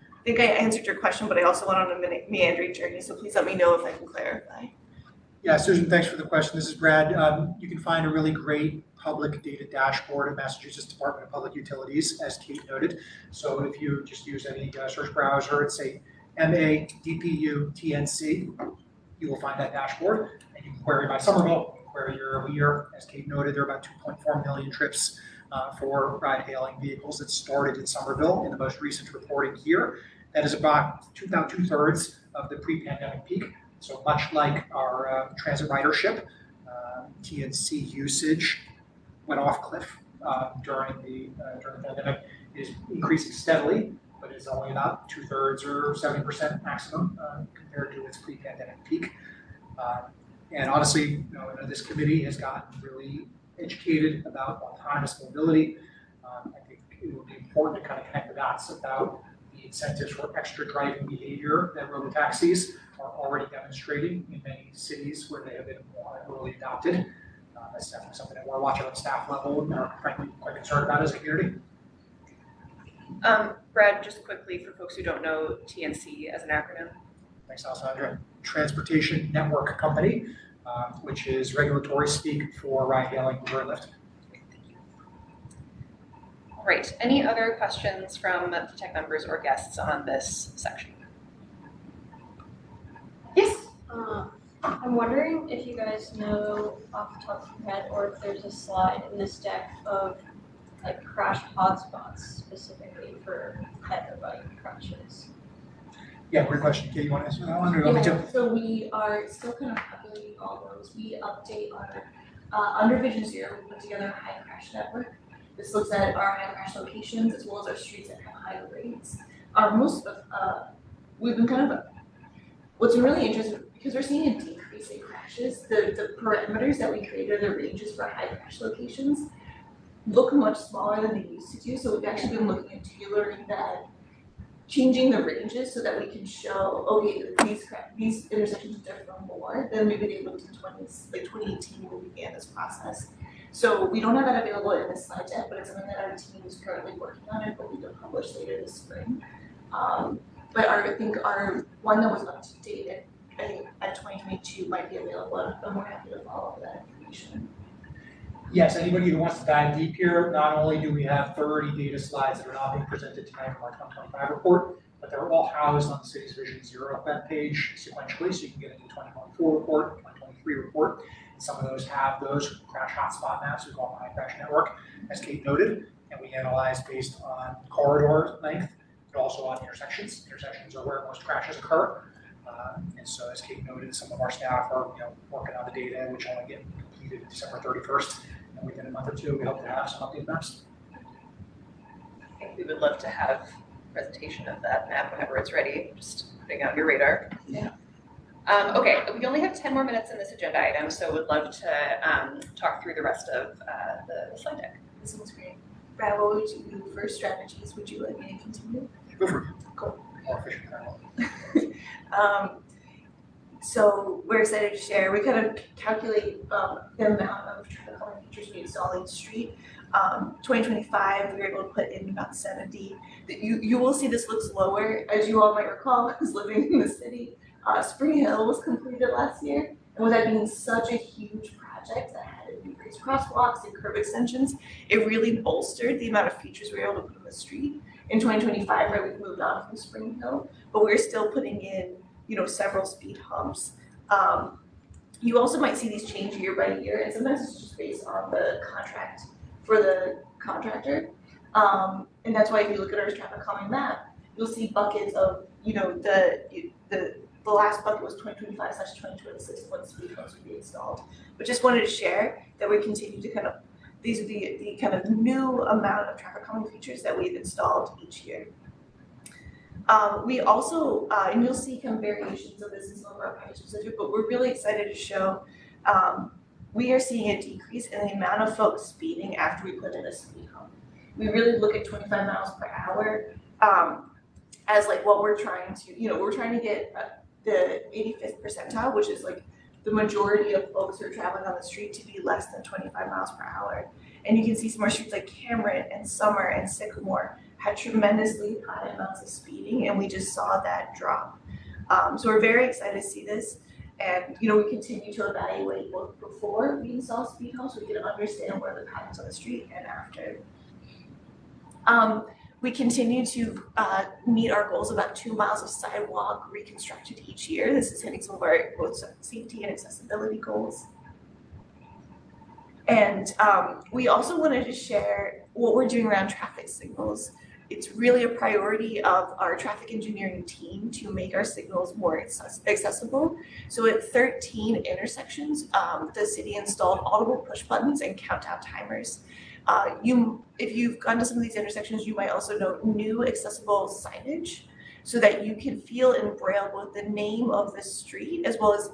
I think I answered your question, but I also went on a meandering journey, so please let me know if I can clarify. Yeah, Susan, thanks for the question. This is Brad. You can find a really great public data dashboard at Massachusetts Department of Public Utilities, as Kate noted. So if you just use any search browser and say MADPU TNC, you will find that dashboard, and you can query by Somerville, query year-over-year. As Kate noted, there are about 2.4 million trips for ride-hailing vehicles that started in Somerville in the most recent reporting year. That is about two-thirds of the pre-pandemic peak. So much like our transit ridership, TNC usage went off cliff during the pandemic. It is increasing steadily, but it's only about 2/3 or 70% maximum compared to its pre-pandemic peak. And honestly, this committee has gotten really educated about autonomous mobility. I think it would be important to kind of connect the dots about the incentives for extra driving behavior that robotaxis are already demonstrating in many cities where they have been more early adopted. That's definitely something that we're watching on staff level and are frankly quite concerned about as a community. Brad, just quickly for folks who don't know TNC as an acronym. Thanks, Alessandra. Transportation Network Company, which is regulatory speak for ride-hailing Uber and Lyft. Great. Any other questions from tech members or guests on this section? Yes. I'm wondering if you guys know off the top of your head, or if there's a slide in this deck of like crash hotspots specifically for petabyte crashes. Yeah, great question. Kate, you want to answer that one, or you want me to? So we are still kind of populating all those. We update our under Vision Zero. We put together a high crash network, This looks at our high crash locations as well as our streets that have high rates. We've been what's been really interesting, because we're seeing a decrease in crashes, the parameters that we created, the ranges for high crash locations, look much smaller than they used to do. So we've actually been looking at tailoring that, changing the ranges so that we can show, okay, these intersections differ more than maybe they looked in 2018 when we began this process. So we don't have that available in this slide yet, but it's something that our team is currently working on and hoping to publish later this spring. But I think our one that was up to date at 2022 might be available, and we're happy to follow up that information. Yes, anybody who wants to dive deep here, not only do we have 30 data slides that are not being presented tonight from our 2025 report, but they're all housed on the city's Vision Zero webpage sequentially, so you can get into the 2024 report, 2023 report. Some of those have those crash hotspot maps we call the high crash network, as Kate noted, and we analyze based on corridor length, but also on intersections. Intersections are where most crashes occur. And so as Kate noted, some of our staff are working on the data, which only get completed December 31st. And within a month or two, we hope to have some updated maps. I think we would love to have a presentation of that map whenever it's ready, just putting out your radar. Yeah. Okay, we only have 10 more minutes in this agenda item, so would love to talk through the rest of the slide deck. This sounds great. Brad, what would you do for strategies? Would you like me to continue? Go for it. Cool. More efficient than So we're excited to share. We kind of calculate the amount of traffic calming features we install each street. 2025, we were able to put in about 70. You will see this looks lower, as you all might recall, as living in the city. Spring Hill was completed last year, and with that being such a huge project that had increased crosswalks and curb extensions, it really bolstered the amount of features we were able to put on the street. In 2025, right, we've moved on from Spring Hill, but we're still putting in several speed humps. You also might see these change year by year, and sometimes it's just based on the contract for the contractor. And that's why if you look at our traffic calming map, you'll see buckets of, the last bucket was 2025/2026 when speed humps would be installed. But just wanted to share that we continue to these are the kind of new amount of traffic calming features that we've installed each year. We also, and you'll see kind of variations of this in some of our project specific, but we're really excited to show we are seeing a decrease in the amount of folks speeding after we put in a speed hump. We really look at 25 miles per hour as like what we're trying to, we're trying to get the 85th percentile, which is like the majority of folks who are traveling on the street to be less than 25 miles per hour. And you can see some more streets like Cameron and Summer and Sycamore had tremendously high amounts of speeding, and we just saw that drop. So we're very excited to see this. And we continue to evaluate both before we install speed humps so we can understand where the patterns on the street and after. We continue to meet our goals of about 2 miles of sidewalk reconstructed each year. This is hitting some of our both safety and accessibility goals. And we also wanted to share what we're doing around traffic signals. It's really a priority of our traffic engineering team to make our signals more accessible. So at 13 intersections, the city installed audible push buttons and countdown timers. If you've gone to some of these intersections, you might also note new accessible signage so that you can feel in Braille both the name of the street as well as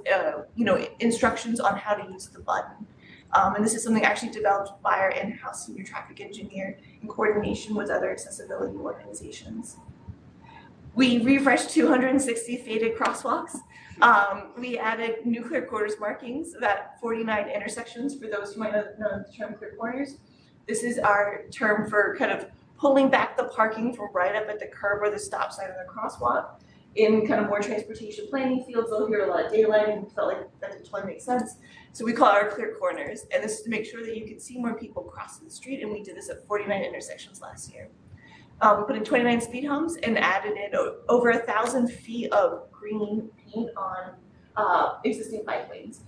instructions on how to use the button. And this is something actually developed by our in-house senior traffic engineer in coordination with other accessibility organizations. We refreshed 260 faded crosswalks. We added new clear quarters markings at 49 intersections for those who might not know the term clear corners. This is our term for kind of pulling back the parking from right up at the curb or the stop sign of the crosswalk. In kind of more transportation planning fields, they'll hear a lot of daylight, and we felt like that didn't totally make sense. So we call it our clear corners, and this is to make sure that you can see more people crossing the street, and we did this at 49 intersections last year. We put in 29 speed humps and added in over 1,000 feet of green paint on existing bike lanes.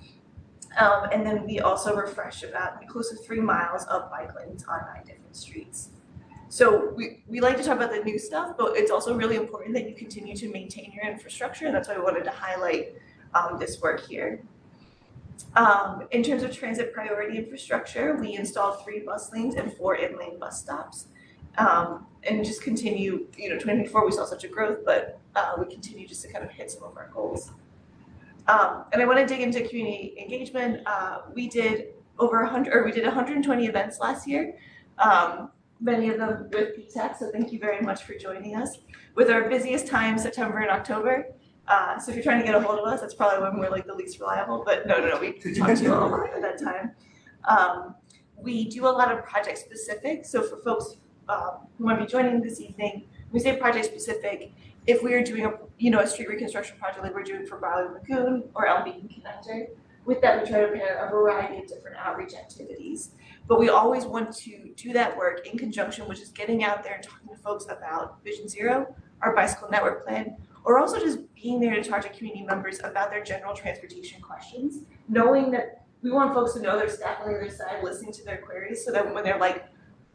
And then we also refreshed about close to 3 miles of bike lanes on 9 different streets. So we like to talk about the new stuff, but it's also really important that you continue to maintain your infrastructure, and that's why we wanted to highlight this work here. In terms of transit priority infrastructure, we installed 3 bus lanes and 4 in-lane bus stops. And just continue, 2024 we saw such a growth, but we continue just to kind of hit some of our goals. And I want to dig into community engagement. We did we did 120 events last year, many of them with PTAC, so thank you very much for joining us. With our busiest time, September and October. So if you're trying to get a hold of us, that's probably when we're like the least reliable, but no, we talk to you a lot at that time. We do a lot of project specific, so for folks who might be joining this evening, we say project specific. If we are doing a street reconstruction project like we're doing for Barley Lagoon or Elm Beacon Connector, with that we try to pair a variety of different outreach activities. But we always want to do that work in conjunction with just getting out there and talking to folks about Vision Zero, our bicycle network plan, or also just being there to talk to community members about their general transportation questions, knowing that we want folks to know there's staff on the other side listening to their queries, so that when they're like,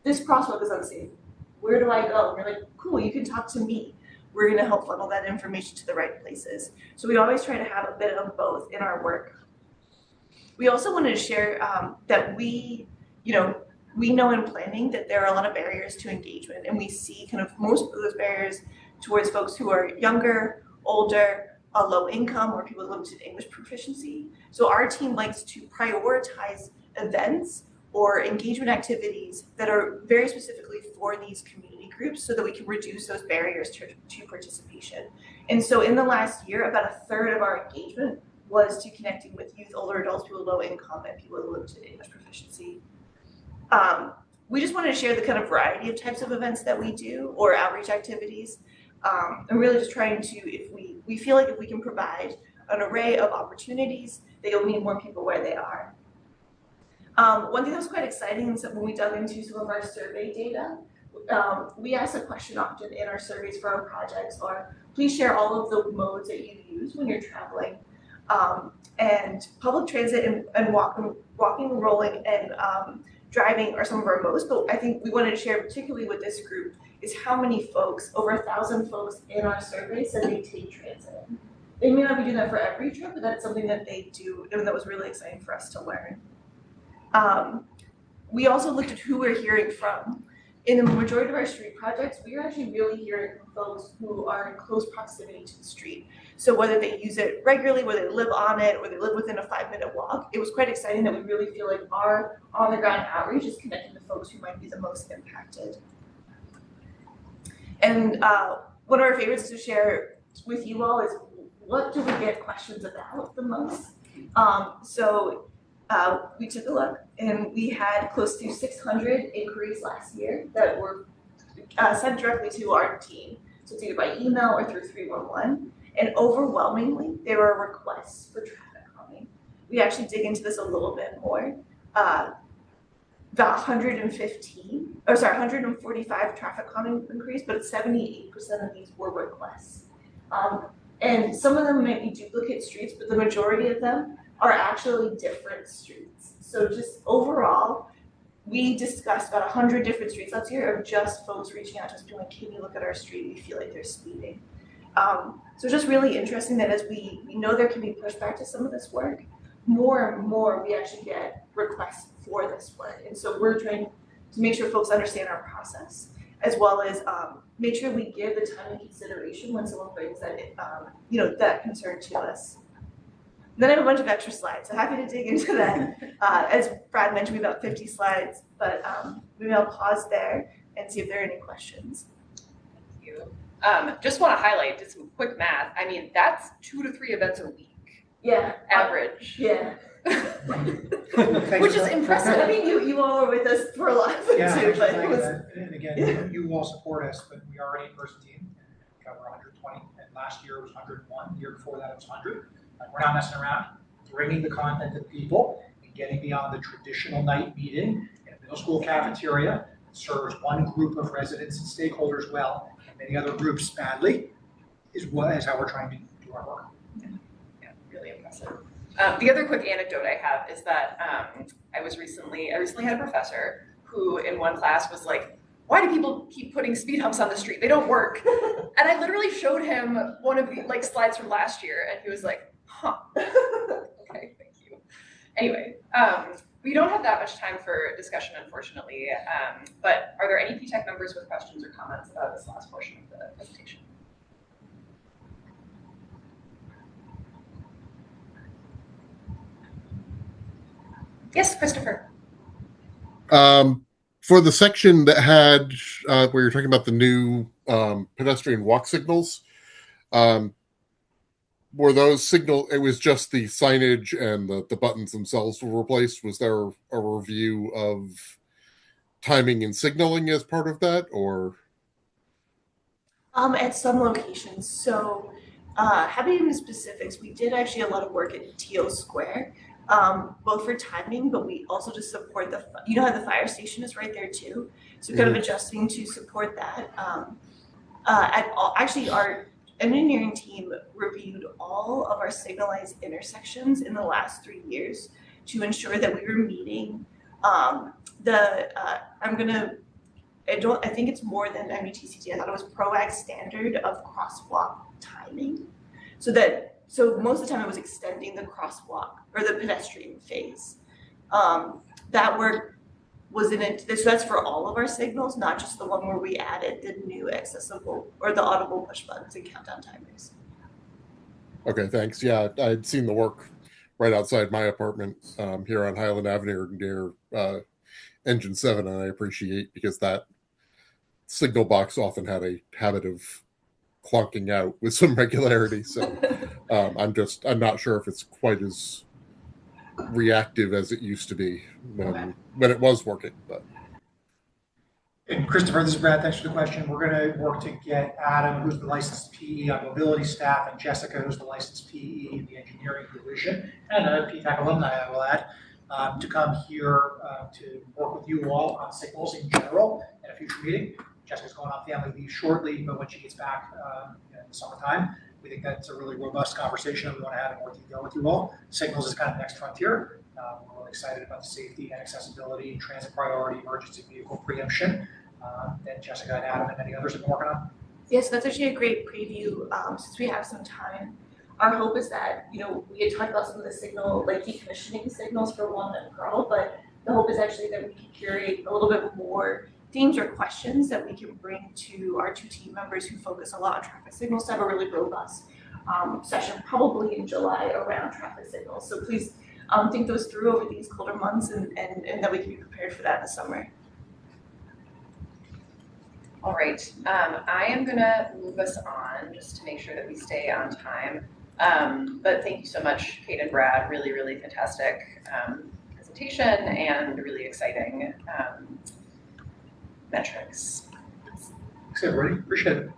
this crosswalk is unsafe, where do I go? And we're like, cool, you can talk to me. We're gonna help funnel that information to the right places. So we always try to have a bit of both in our work. We also wanted to share that we know in planning that there are a lot of barriers to engagement, and we see kind of most of those barriers towards folks who are younger, older, low income, or people with limited English proficiency. So our team likes to prioritize events or engagement activities that are very specifically for these community groups so that we can reduce those barriers to participation. And so in the last year, about a third of our engagement was to connecting with youth, older adults, people with low income, and people with limited English proficiency. We just wanted to share the kind of variety of types of events that we do or outreach activities. And really just trying to, if we feel like if we can provide an array of opportunities, that you'll meet more people where they are. One thing that was quite exciting is that when we dug into some of our survey data, we asked a question often in our surveys for our projects, or please share all of the modes that you use when you're traveling. And public transit and walking, rolling, and driving are some of our modes, but I think we wanted to share particularly with this group is how many folks, over 1,000 folks in our survey said they take transit. They may not be doing that for every trip, but that's something that they do, and that was really exciting for us to learn. We also looked at who we're hearing from. In the majority of our street projects, we are actually really hearing from folks who are in close proximity to the street. So whether they use it regularly, whether they live on it, or they live within a 5-minute walk, it was quite exciting that we really feel like our on-the-ground outreach is connecting to folks who might be the most impacted. And one of our favorites to share with you all is, what do we get questions about the most? We took a look, and we had close to 600 inquiries last year that were sent directly to our team. So it's either by email or through 311. And overwhelmingly, there were requests for traffic calming. We actually dig into this a little bit more. About 145 traffic calming inquiries, but 78% of these were requests. And some of them might be duplicate streets, but the majority of them are actually different streets. So just overall, we discussed about 100 different streets last year of just folks reaching out to us being like, can you look at our street? We feel like they're speeding. So just really interesting that as we know there can be pushback to some of this work, more and more we actually get requests for this work. And so we're trying to make sure folks understand our process, as well as make sure we give the time and consideration when someone brings that, that concern to us. Then I have a bunch of extra slides, so happy to dig into that. As Brad mentioned, we have about 50 slides, but maybe I'll pause there and see if there are any questions. Thank you. Just want to highlight, just some quick math. I mean, that's 2 to 3 events a week. Yeah. Average. Yeah. Which is impressive. I mean, you all were with us for a lot of it too, but it was. And again, you all support us, but we are an 8-person team. We cover 120, and last year was 101. The year before that it was 100. We're not messing around. Bringing the content to people and getting beyond the traditional night meeting in a middle school cafeteria that serves one group of residents and stakeholders well, and many other groups badly, is how we're trying to do our work. Yeah, really impressive. The other quick anecdote I have is that I recently had a professor who in one class was like, why do people keep putting speed humps on the street? They don't work. And I literally showed him one of the slides from last year, and he was like, huh. Okay, thank you. Anyway, we don't have that much time for discussion, unfortunately, but are there any PTAC members with questions or comments about this last portion of the presentation? Yes, Christopher. For the section that had where you're talking about the new pedestrian walk signals, were those signal? It was just the signage and the buttons themselves were replaced. Was there a review of timing and signaling as part of that, or? At some locations. So, having in the specifics, we did actually a lot of work at TO Square, both for timing, but we also just support the, you know how the fire station is right there too? So kind of adjusting to support that. Actually, our engineering team reviewed all of our signalized intersections in the last 3 years to ensure that we were meeting I think it's more than MUTCT. I thought it was PROAG standard of crosswalk timing. So most of the time it was extending the crosswalk or the pedestrian phase. That work was in it. So that's for all of our signals, not just the one where we added the new accessible or the audible push buttons and countdown timers. Okay, thanks. Yeah, I'd seen the work right outside my apartment here on Highland Avenue near Engine 7, and I appreciate because that signal box often had a habit of clunking out with some regularity. So I'm not sure if it's quite as reactive as it used to be when it was working. But And Christopher, this is Brad. Thanks for the question. We're going to work to get Adam, who's the licensed PE on mobility staff, and Jessica, who's the licensed PE in the engineering division, and a PTAC alumni, I will add, to come here to work with you all on signals in general in a future meeting. Jessica's going on family leave shortly, but when she gets back in the summertime, we think that's a really robust conversation that we want to have in more detail with you all. Signals is kind of the next frontier. We're really excited about the safety and accessibility, transit priority, emergency vehicle preemption that Jessica and Adam and many others have been working on. Yes, that's actually a great preview. Since we have some time, our hope is that, we had talked about some of the signal, like decommissioning signals for one and Pearl, but the hope is actually that we can curate a little bit more themes or questions that we can bring to our 2 team members who focus a lot on traffic signals to have a really robust session, probably in July, around traffic signals. So please think those through over these colder months and that we can be prepared for that in the summer. All right, I am gonna move us on just to make sure that we stay on time. But thank you so much, Kate and Brad, really, really fantastic presentation and really exciting metrics. Thanks everybody, appreciate it.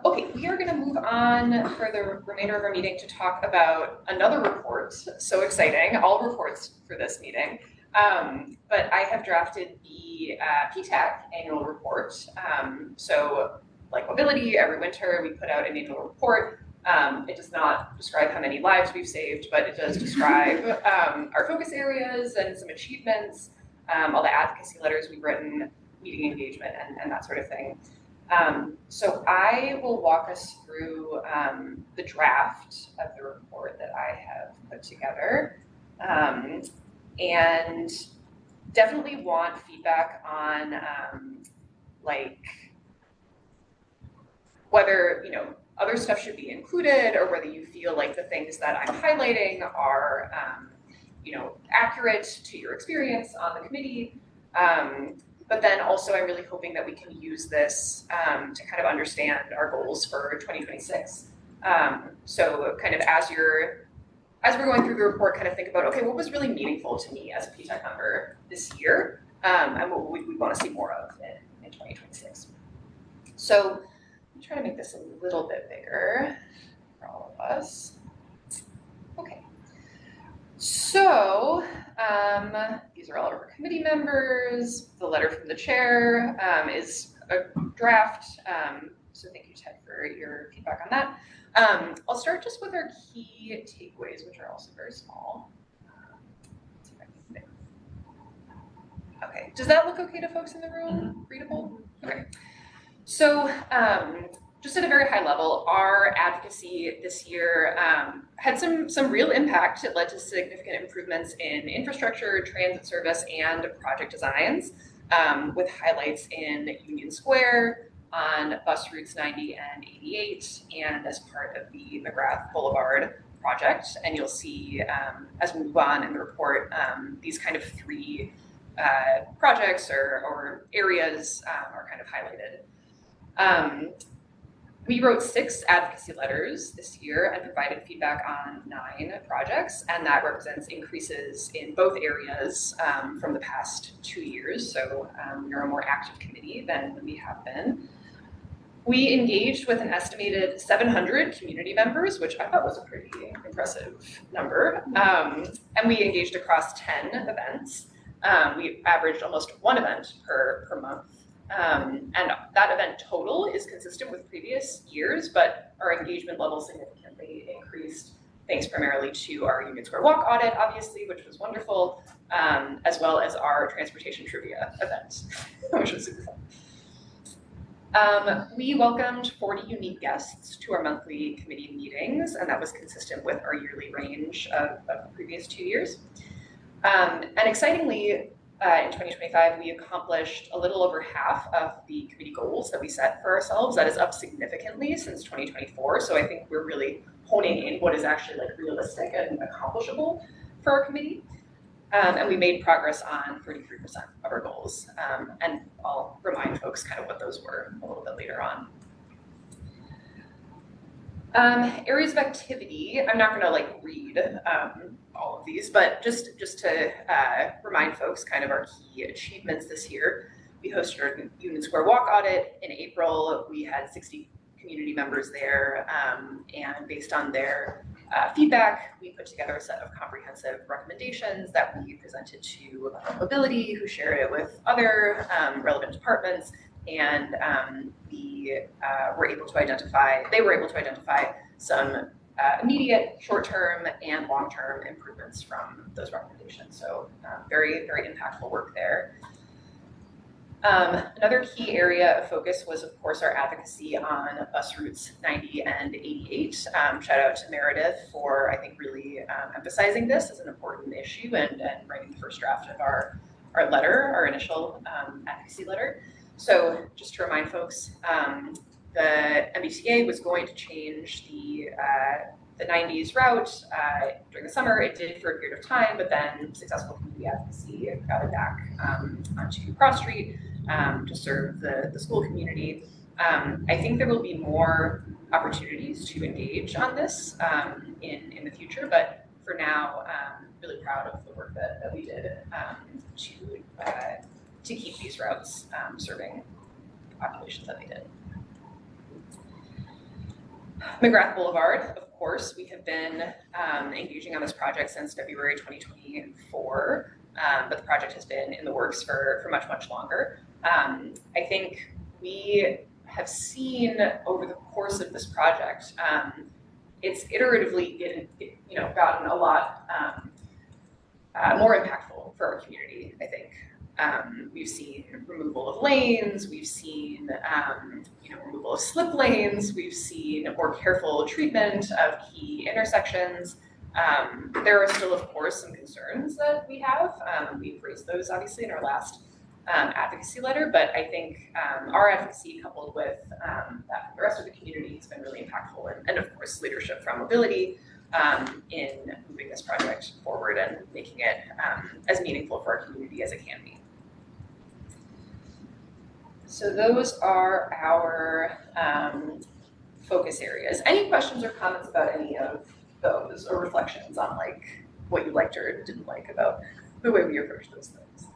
Okay, we are gonna move on for the remainder of our meeting to talk about another report. So exciting, all reports for this meeting. But I have drafted the PTAC annual report. So like mobility, every winter we put out an annual report. It does not describe how many lives we've saved, but it does describe our focus areas and some achievements, all the advocacy letters we've written, meeting engagement, and that sort of thing. So I will walk us through the draft of the report that I have put together. And definitely want feedback on like whether other stuff should be included or whether you feel like the things that I'm highlighting are accurate to your experience on the committee. But then also I'm really hoping that we can use this to kind of understand our goals for 2026. So kind of as we're going through the report, kind of think about, okay, what was really meaningful to me as a PTAC member this year, and what we want to see more of in 2026. So let me try to make this a little bit bigger for all of us. Okay. So these are all of our committee members. The letter from the chair is a draft. So thank you, Ted, for your feedback on that. I'll start just with our key takeaways, which are also very small. Okay, does that look okay to folks in the room? Readable? Okay. So just at a very high level, our advocacy this year had some real impact. It led to significant improvements in infrastructure, transit service, and project designs, with highlights in Union Square, on bus routes 90 and 88, and as part of the McGrath Boulevard project. And you'll see as we move on in the report, these kind of three projects or areas are kind of highlighted. We wrote 6 advocacy letters this year and provided feedback on 9 projects, and that represents increases in both areas from the past 2 years. So we're a more active committee than we have been. We engaged with an estimated 700 community members, which I thought was a pretty impressive number. And we engaged across 10 events. We averaged almost 1 event per month. And that event total is consistent with previous years, but our engagement level significantly increased thanks primarily to our Union Square Walk audit, obviously, which was wonderful, as well as our transportation trivia event, which was super fun. We welcomed 40 unique guests to our monthly committee meetings, and that was consistent with our yearly range of the previous 2 years. And excitingly, in 2025, we accomplished a little over half of the committee goals that we set for ourselves. That is up significantly since 2024. So I think we're really honing in what is actually like realistic and accomplishable for our committee. And we made progress on 33% of our goals. And I'll remind folks kind of what those were a little bit later on. Areas of activity, I'm not gonna like read all of these, but just to remind folks kind of our key achievements this year. We hosted our Union Square Walk audit in April. We had 60 community members there, and based on their feedback, we put together a set of comprehensive recommendations that we presented to mobility, who shared it with other relevant departments, and they were able to identify some immediate, short-term, and long-term improvements from those recommendations. So very, very impactful work there. Another key area of focus was, of course, our advocacy on bus routes 90 and 88. Shout out to Meredith for, I think, really emphasizing this as an important issue and writing the first draft of our letter, our initial advocacy letter. So just to remind folks, the MBTA was going to change the 90s route during the summer. It did for a period of time, but then successful community advocacy got it back onto Cross Street to serve the school community. I think there will be more opportunities to engage on this in the future, but for now, really proud of the work that we did to keep these routes serving the populations that they did. McGrath Boulevard, of course, we have been engaging on this project since February 2024, but the project has been in the works for much, much longer. I think we have seen over the course of this project, it's iteratively gotten a lot more impactful for our community, I think. We've seen removal of lanes, we've seen removal of slip lanes, we've seen more careful treatment of key intersections. There are still, of course, some concerns that we have. We've raised those obviously in our last advocacy letter, but I think our advocacy coupled with that from the rest of the community has been really impactful, and of course leadership from mobility in moving this project forward and making it as meaningful for our community as it can be. So those are our focus areas. Any questions or comments about any of those, or reflections on like what you liked or didn't like about the way we approach those things?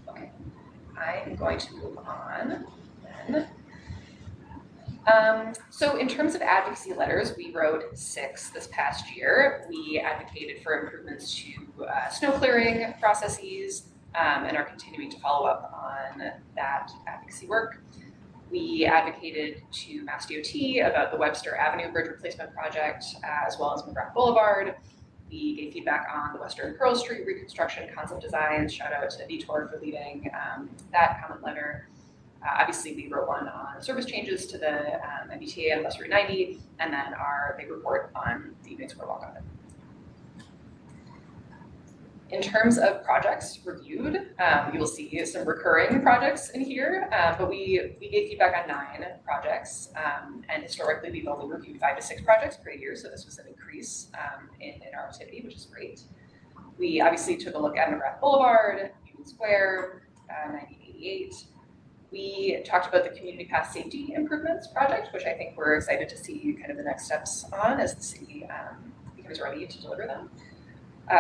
Okay, I am going to move on then. So in terms of advocacy letters, we wrote 6 this past year. We advocated for improvements to snow clearing processes and are continuing to follow up on that advocacy work. We advocated to Mass DOT about the Webster Avenue Bridge Replacement Project, as well as McGrath Boulevard. We gave feedback on the Western Pearl Street reconstruction concept designs. Shout out to Vitor for leading that comment letter. Obviously, we wrote one on service changes to the MBTA on Bus Route 90, and then our big report on the Evening Square Walk on it. In terms of projects reviewed, you will see some recurring projects in here, but we gave feedback on 9 projects, and historically we've only reviewed 5 to 6 projects per year, so this was an increase in our activity, which is great. We obviously took a look at McGrath Boulevard, Union Square, 1988. We talked about the community path safety improvements project, which I think we're excited to see kind of the next steps on as the city becomes ready to deliver them.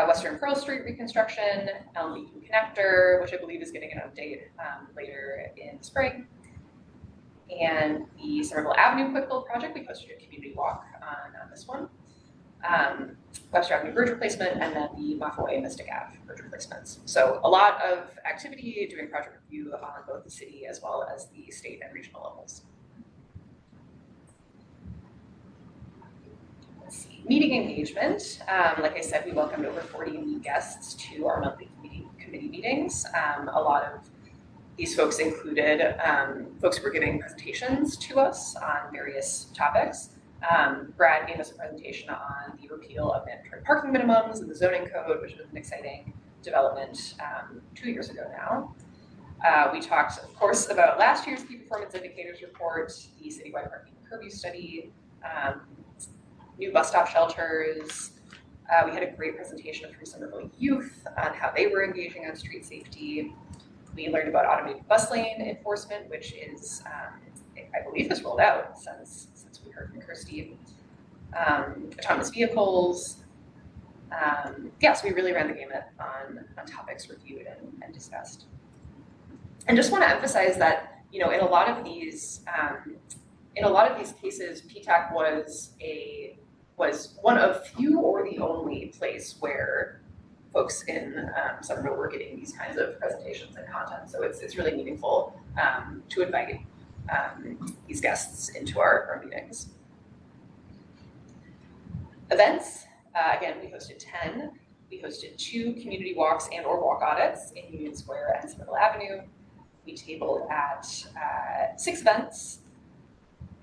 Western Pearl Street reconstruction, Elm Beacon Connector, which I believe is getting an update later in the spring. And the Somerville Avenue Quick Build project, we hosted a community walk on this one. Webster Avenue bridge replacement, and then the Moffaway and Mystic Ave bridge replacements. So a lot of activity doing project review on both the city as well as the state and regional levels. Let's see, meeting engagement. Like I said, we welcomed over 40 unique guests to our monthly committee meetings. A lot of these folks included folks who were giving presentations to us on various topics. Brad gave us a presentation on the repeal of mandatory parking minimums in the zoning code, which was an exciting development 2 years ago now. We talked, of course, about last year's key performance indicators report, the citywide parking and curb use study, new bus stop shelters. We had a great presentation from Somerville Youth on how they were engaging on street safety. We learned about automated bus lane enforcement, which is, I believe, has rolled out since we heard from Kirsty. Autonomous vehicles. So we really ran the gamut on topics reviewed and discussed. And just want to emphasize that, in a lot of these cases, PTAC was one of few or the only place where folks in Somerville were getting these kinds of presentations and content. So it's really meaningful to invite these guests into our meetings. Events, again, we hosted 10. We hosted 2 community walks and or walk audits in Union Square and Somerville Avenue. We tabled at 6 events,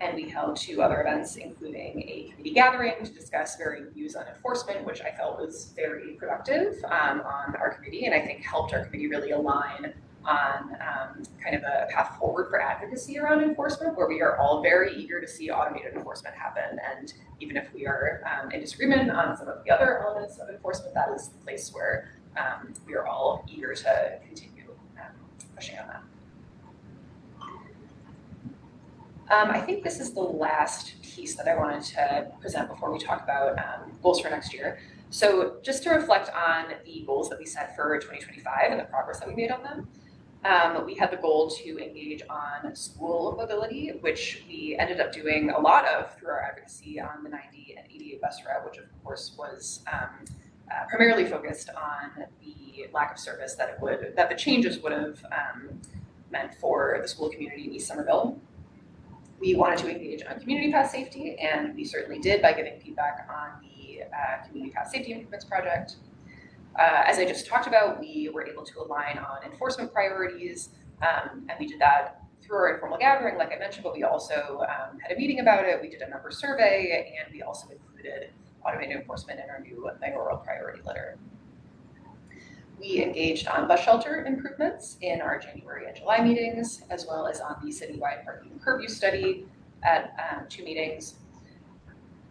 and we held 2 other events, including a committee gathering to discuss varying views on enforcement, which I felt was very productive on our committee, and I think helped our committee really align on kind of a path forward for advocacy around enforcement, where we are all very eager to see automated enforcement happen. And even if we are in disagreement on some of the other elements of enforcement, that is the place where we are all eager to continue pushing on that. I think this is the last piece that I wanted to present before we talk about goals for next year. So just to reflect on the goals that we set for 2025 and the progress that we made on them. We had the goal to engage on school mobility, which we ended up doing a lot of through our advocacy on the 90 and 88 bus route, which of course was primarily focused on the lack of service that the changes would have meant for the school community in East Somerville. We wanted to engage on community path safety, and we certainly did by giving feedback on the community path safety improvements project. As I just talked about, we were able to align on enforcement priorities, and we did that through our informal gathering, like I mentioned, but we also had a meeting about it. We did a number survey, and we also included automated enforcement in our new mayoral priority letter. We engaged on bus shelter improvements in our January and July meetings, as well as on the citywide parking and curb use study at 2 meetings.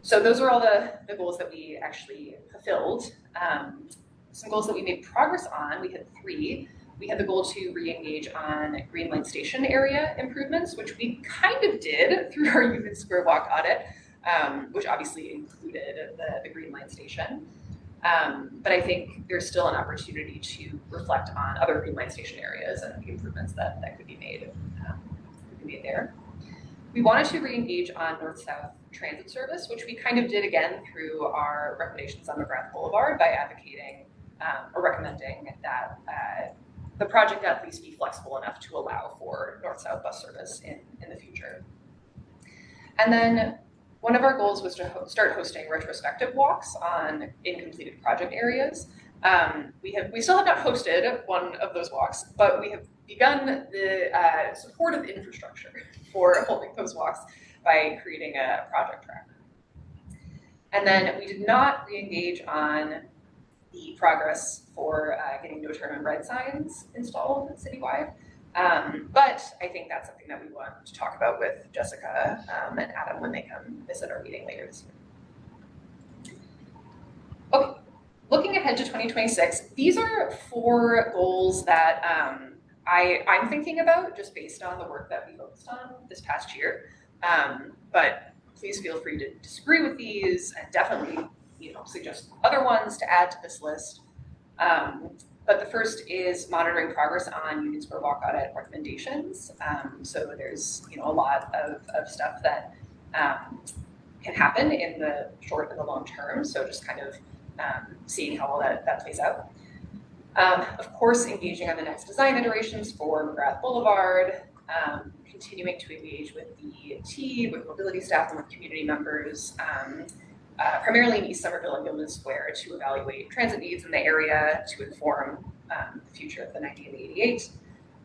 So those are all the goals that we actually fulfilled. Some goals that we made progress on, we had 3. We had the goal to re-engage on Green Line Station area improvements, which we kind of did through our Union Square Walk audit, which obviously included the Green Line Station. But I think there's still an opportunity to reflect on other Green Line Station areas and the improvements that could be made there. We wanted to re-engage on north-south transit service, which we kind of did again through our recommendations on McGrath Boulevard by advocating or recommending that the project at least be flexible enough to allow for north-south bus service in the future. And then one of our goals was to start hosting retrospective walks on incompleted project areas. We still have not hosted one of those walks, but we have begun the supportive infrastructure for holding those walks by creating a project tracker. And then we did not re-engage on the progress for getting no turn on red signs installed citywide. But I think that's something that we want to talk about with Jessica and Adam when they come visit our meeting later this year. Okay, looking ahead to 2026, these are 4 goals that I'm thinking about just based on the work that we focused on this past year. But please feel free to disagree with these and definitely, suggest other ones to add to this list. But the first is monitoring progress on Union Square Walk Audit recommendations. So there's, a lot of stuff that can happen in the short and the long term. So just kind of seeing how all that plays out. Of course, engaging on the next design iterations for McGrath Boulevard, continuing to engage with the team, with mobility staff, and with community members, primarily in East Somerville and Gilman Square, to evaluate transit needs in the area to inform the future of the 90 and the 88.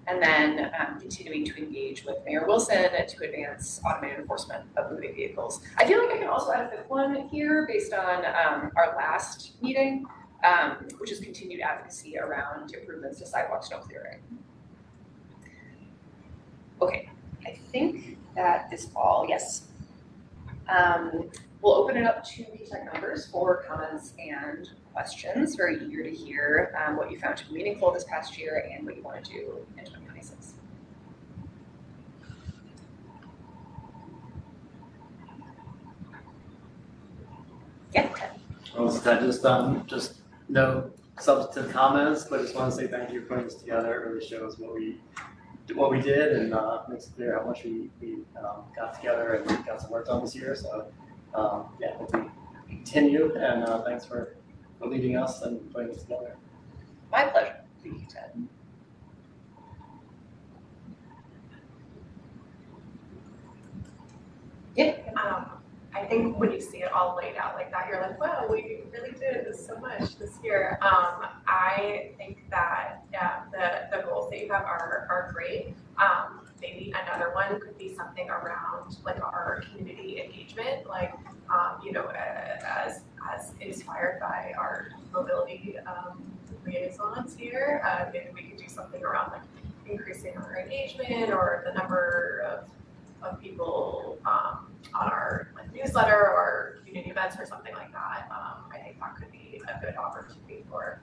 And then continuing to engage with Mayor Wilson to advance automated enforcement of moving vehicles. I feel like I can also add a 5th one here based on our last meeting, which is continued advocacy around improvements to sidewalk snow clearing. Okay, I think that is all. Yes. We'll open it up to PTech members for comments and questions. Very eager to hear what you found to be meaningful this past year and what you want to do in 2026. Yeah, Ted. Well, Ted, just no substantive comments, but just want to say thank you for putting this together. It really shows what we did and makes it clear how much we got together and got some work done this year. So yeah, hope we continue, and thanks for leading us and putting this together. My pleasure. Thank you, Ted. Yeah. I think when you see it all laid out like that, you're like, wow, we really did so much this year. I think that the goals that you have are great. Maybe another one could be something around like our community engagement, like as inspired by our mobility liaisons here. Maybe we could do something around like increasing our engagement or the number of people on our newsletter or community events or something like that. I think that could be a good opportunity for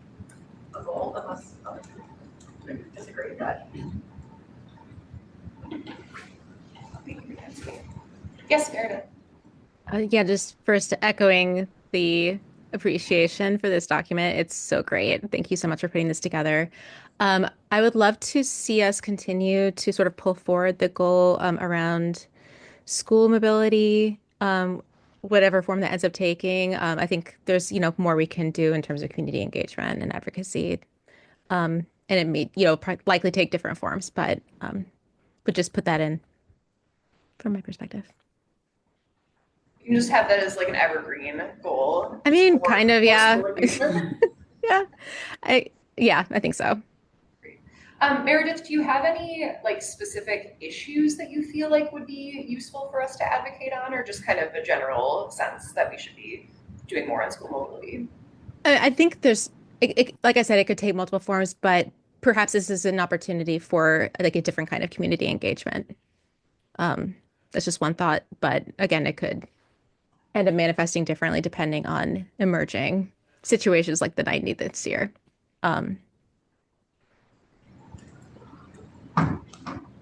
a goal, unless others disagree with that. Yes, Meredith. Yeah, just first echoing the appreciation for this document. It's so great. Thank you so much for putting this together. I would love to see us continue to sort of pull forward the goal around school mobility, whatever form that ends up taking. I think there's, more we can do in terms of community engagement and advocacy. And it may, likely take different forms, but just put that in from my perspective. You can just have that as like an evergreen goal. I mean, kind of, yeah. Yeah, I think so. Meredith, do you have any like specific issues that you feel like would be useful for us to advocate on, or just kind of a general sense that we should be doing more on school mobility? I think there's, like I said, it could take multiple forms, but perhaps this is an opportunity for like a different kind of community engagement. That's just one thought, but again, it could end up manifesting differently depending on emerging situations like the 90 this year. Thank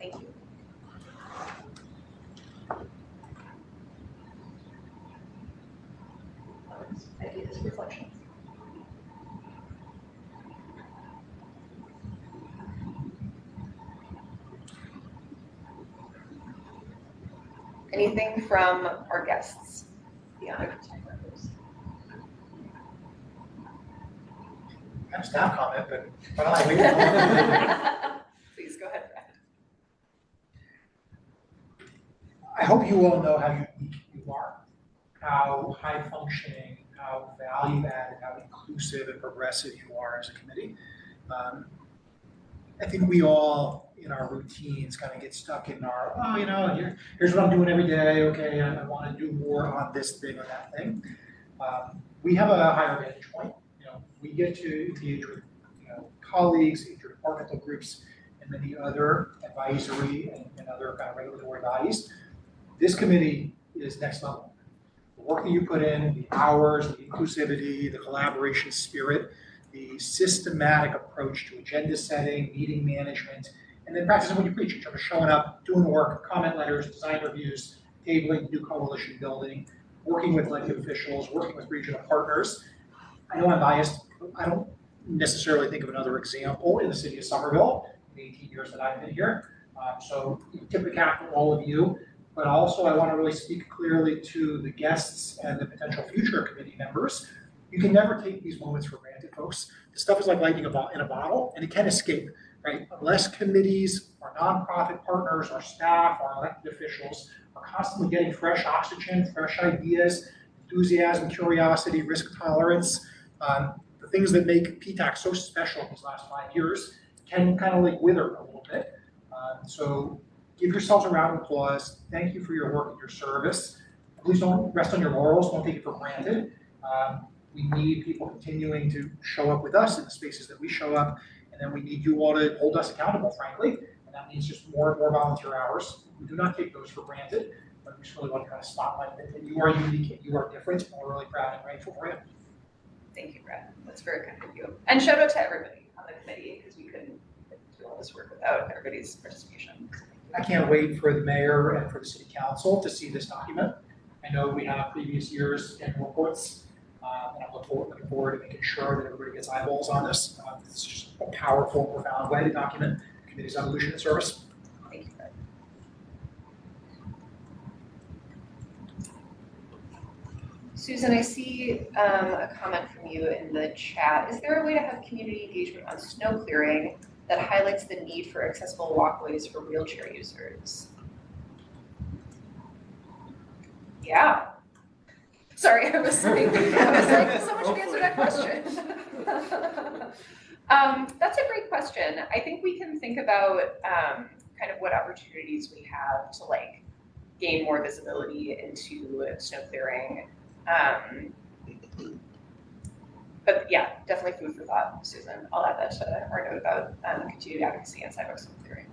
you. Ideas, reflections. Anything from our guests beyond PTech members? I have a staff comment, but why don't I leave it? Please go ahead, Brad. I hope you all know how unique you are how high functioning, how value added, how inclusive and progressive you are as a committee. I think we all, in our routines, kind of get stuck in our, here's what I'm doing every day. Okay, I want to do more on this thing or that thing. We have a higher vantage point. We get to engage with colleagues, interdepartmental groups, and many other advisory and other kind of regulatory bodies. This committee is next level. The work that you put in, the hours, the inclusivity, the collaboration spirit, the systematic approach to agenda setting, meeting management, and then practicing what you preach in terms of showing up, doing the work, comment letters, design reviews, tabling, new coalition building, working with elected officials, working with regional partners. I know I'm biased. I don't necessarily think of another example in the city of Somerville in the 18 years that I've been here. So tip the cap to all of you. But also I want to really speak clearly to the guests and the potential future committee members. You can never take these moments for granted, folks. This stuff is like lightning in a bottle, and it can escape, right? Unless committees, our nonprofit partners, our staff, our elected officials are constantly getting fresh oxygen, fresh ideas, enthusiasm, curiosity, risk tolerance, the things that make PTAC so special these last 5 years can kind of like wither a little bit. So give yourselves a round of applause. Thank you for your work and your service. Please don't rest on your laurels. Don't take it for granted. We need people continuing to show up with us in the spaces that we show up, and then we need you all to hold us accountable, frankly, and that means just more and more volunteer hours. We do not take those for granted, but we just really want to kind of spotlight that you are unique and you are different, and we're really proud and grateful for you. Thank you, Brett. That's very kind of you. And shout out to everybody on the committee, because we couldn't do all this work without everybody's participation. I can't wait for the mayor and for the city council to see this document. I know we have previous years annual reports, and I'm looking forward to making sure that everybody gets eyeballs on this. It's just a powerful, profound way to document the committee's evolution and service. Thank you, Brett. Susan, I see a comment from you in the chat. Is there a way to have community engagement on snow clearing that highlights the need for accessible walkways for wheelchair users? Yeah. Sorry, I was like, someone should answer that question. That's a great question. I think we can think about kind of what opportunities we have to like gain more visibility into snow clearing. But yeah, definitely food for thought, Susan. I'll add that to our note about continued advocacy and sidewalk snow clearing.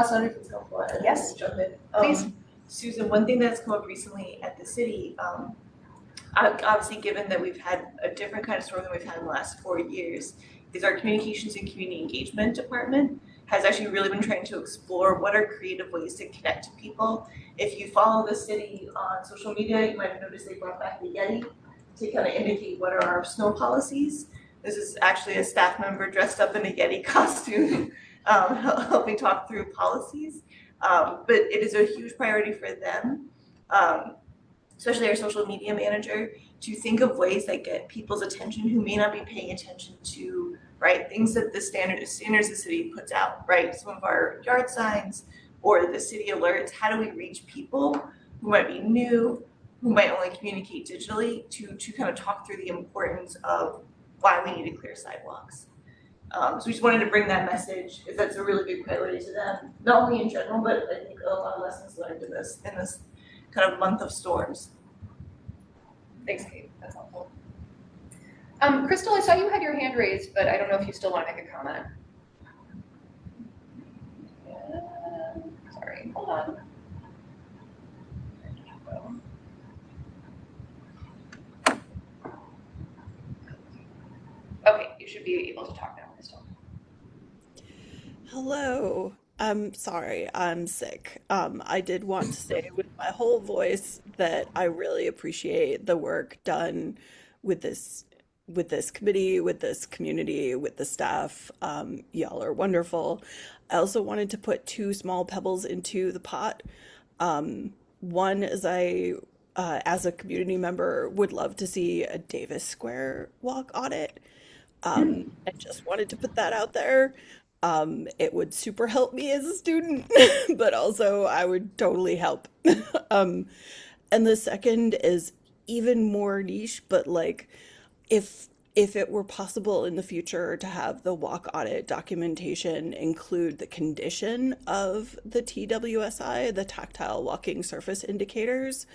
Sandra can go for it. Yes. Jump in. Please. Susan, one thing that's come up recently at the city, obviously given that we've had a different kind of storm than we've had in the last 4 years, is our communications and community engagement department has actually really been trying to explore what are creative ways to connect to people. If you follow the city on social media, you might have noticed they brought back the Yeti to kind of indicate what are our snow policies. This is actually a staff member dressed up in a Yeti costume helping talk through policies. But it is a huge priority for them, especially our social media manager, to think of ways that get people's attention who may not be paying attention to, right, things that the standards the city puts out, right? Some of our yard signs or the city alerts. How do we reach people who might be new, who might only communicate digitally, to kind of talk through the importance of why we need to clear sidewalks. So we just wanted to bring that message, if that's a really big priority to them, not only in general, but I think a lot of lessons learned in this kind of month of storms. Thanks, Kate. That's helpful. Crystal, I saw you had your hand raised, but I don't know if you still want to make a comment. Sorry, hold on. Okay, you should be able to talk now, Crystal. Hello. I'm sorry, I'm sick. I did want to say with my whole voice that I really appreciate the work done with this committee, with this community, with the staff. Y'all are wonderful. I also wanted to put 2 small pebbles into the pot. One is as a community member, would love to see a Davis Square walk audit. I just wanted to put that out there. It would super help me as a student, but also I would totally help. And the second is even more niche, but like if it were possible in the future to have the walk audit documentation include the condition of the TWSI, the tactile walking surface indicators,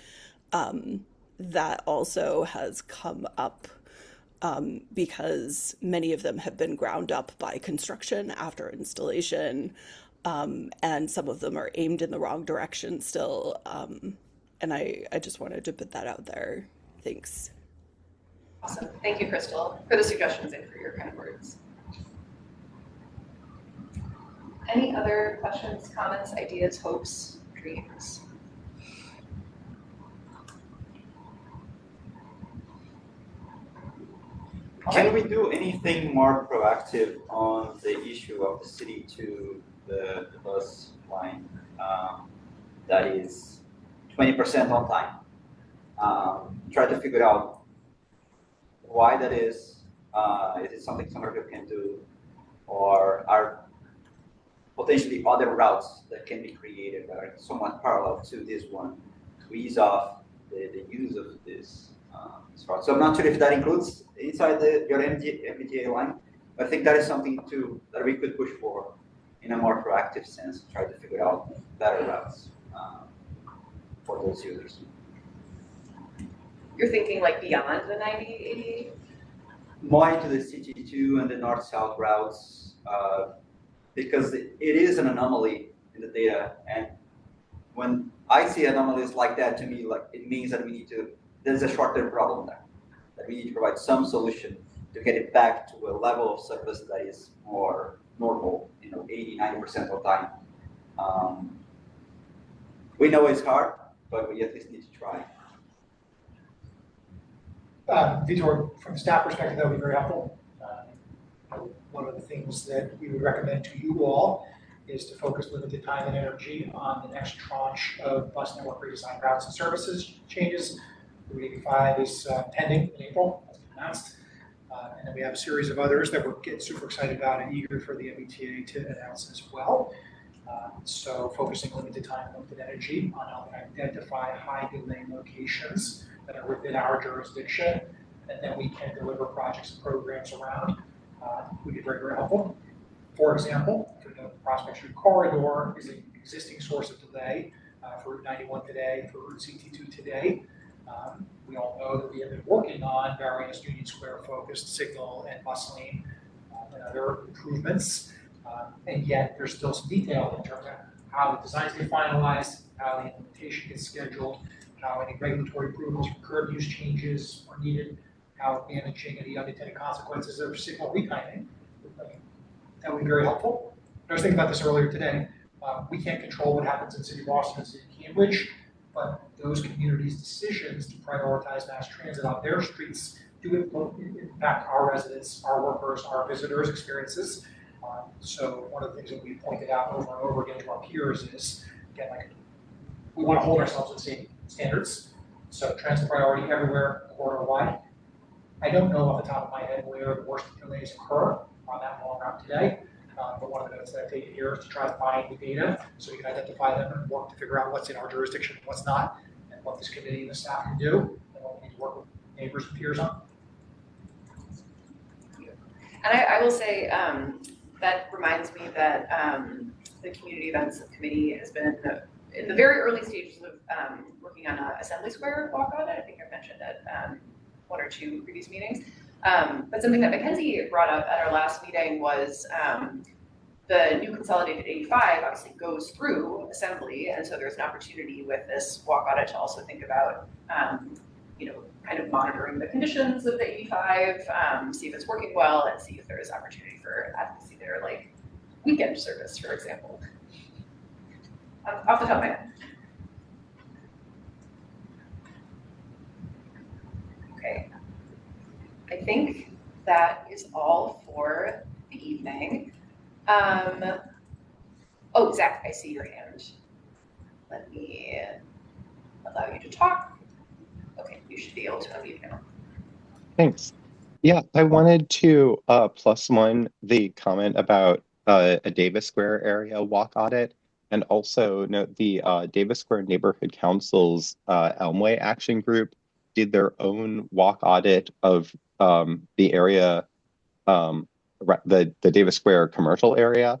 that also has come up because many of them have been ground up by construction after installation, and some of them are aimed in the wrong direction still. And I just wanted to put that out there. Thanks. Awesome. Thank you, Crystal, for the suggestions and for your kind words. Any other questions, comments, ideas, hopes, dreams? Can we do anything more proactive on the issue of the city to the bus line that is 20% on time? Try to figure out why that is. Is it something Somerville can do, or are potentially other routes that can be created that are somewhat parallel to this one to ease off the use of this route? So I'm not sure if that includes inside your MBTA line, but I think that is something that we could push for in a more proactive sense, try to figure out better routes for those users. You're thinking like beyond the 90/80? More into the CT2 and the north-south routes, because it is an anomaly in the data. And when I see anomalies like that, to me, like it means that there's a short-term problem there, that we need to provide some solution to get it back to a level of service that is more normal, 80, 90% of the time. We know it's hard, but we at least need to try. Vitor, from the staff perspective, that would be very helpful. One of the things that we would recommend to you all is to focus limited time and energy on the next tranche of bus network redesign routes and services changes. Route 85 is pending in April, as announced. And then we have a series of others that we're getting super excited about and eager for the MBTA to announce as well. So focusing limited time, limited energy on helping identify high delay locations that are within our jurisdiction, and then we can deliver projects and programs around, would be very, very helpful. For example, the Prospect Street corridor is an existing source of delay for Route 91 today, for Route CT2 today. We all know that we have been working on various Union Square focused signal and bus lane and other improvements, and yet there's still some detail in terms of how the designs get finalized, how the implementation gets scheduled, how any regulatory approvals for curb use changes are needed, how managing any unintended consequences of signal retiming. That would be very helpful. I was thinking about this earlier today. We can't control what happens in City of Boston and City of Cambridge, but those communities' decisions to prioritize mass transit on their streets do impact our residents, our workers, our visitors' experiences. So one of the things that we pointed out over and over again to our peers is, again, like we want to hold ourselves to the same standards. So transit priority everywhere, corridor-wide. I don't know off the top of my head where the worst delays occur on that long route today. But one of the notes that I've taken here is to try to find the data so we can identify them and work to figure out what's in our jurisdiction and what's not, and what this committee and the staff can do, and what we need to work with neighbors and peers on. And I will say that reminds me that the Community Events Subcommittee has been in the very early stages of working on an Assembly Square walk audit. I think I've mentioned at one or two previous meetings. But something that Mackenzie brought up at our last meeting was the new consolidated 85 obviously goes through Assembly, and so there's an opportunity with this walk audit to also think about, kind of monitoring the conditions of the 85, see if it's working well, and see if there is opportunity for advocacy there, like weekend service, for example. Off the top of my head. Okay. I think that is all for the evening. Oh, Zach, I see your hand. Let me allow you to talk. Okay, you should be able to unmute now. Thanks. Yeah, I wanted to plus one the comment about a Davis Square area walk audit, and also note the Davis Square Neighborhood Council's Elmway Action Group did their own walk audit of the area, the Davis Square commercial area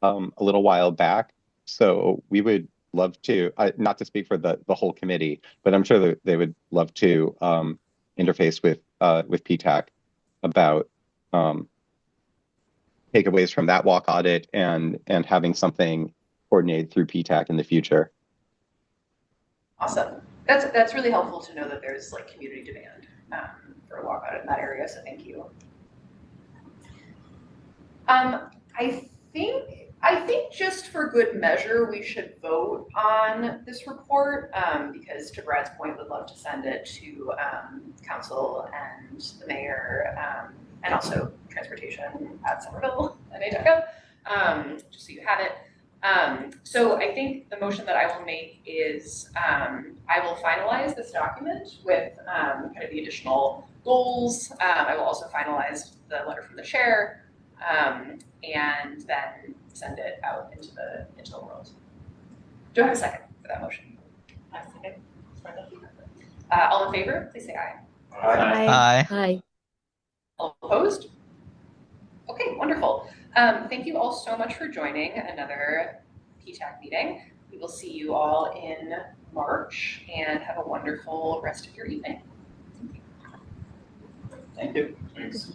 a little while back. So we would love to, not to speak for the whole committee, but I'm sure that they would love to interface with PTAC about takeaways from that walk audit and having something coordinated through PTAC in the future. Awesome. That's really helpful to know that there's like community demand for a walk audit in that area, so thank you. I think just for good measure, we should vote on this report because to Brad's point, would love to send it to council and the mayor and also transportation at Somerville and NHECA, just so you have it. So I think the motion that I will make is I will finalize this document with kind of the additional goals. I will also finalize the letter from the chair and then send it out into the world. Do I have a second for that motion? I second. All in favor, please say aye. Aye. Aye. All opposed? Okay, wonderful. Thank you all so much for joining another PTAC meeting. We will see you all in March and have a wonderful rest of your evening. Thank you. Thanks.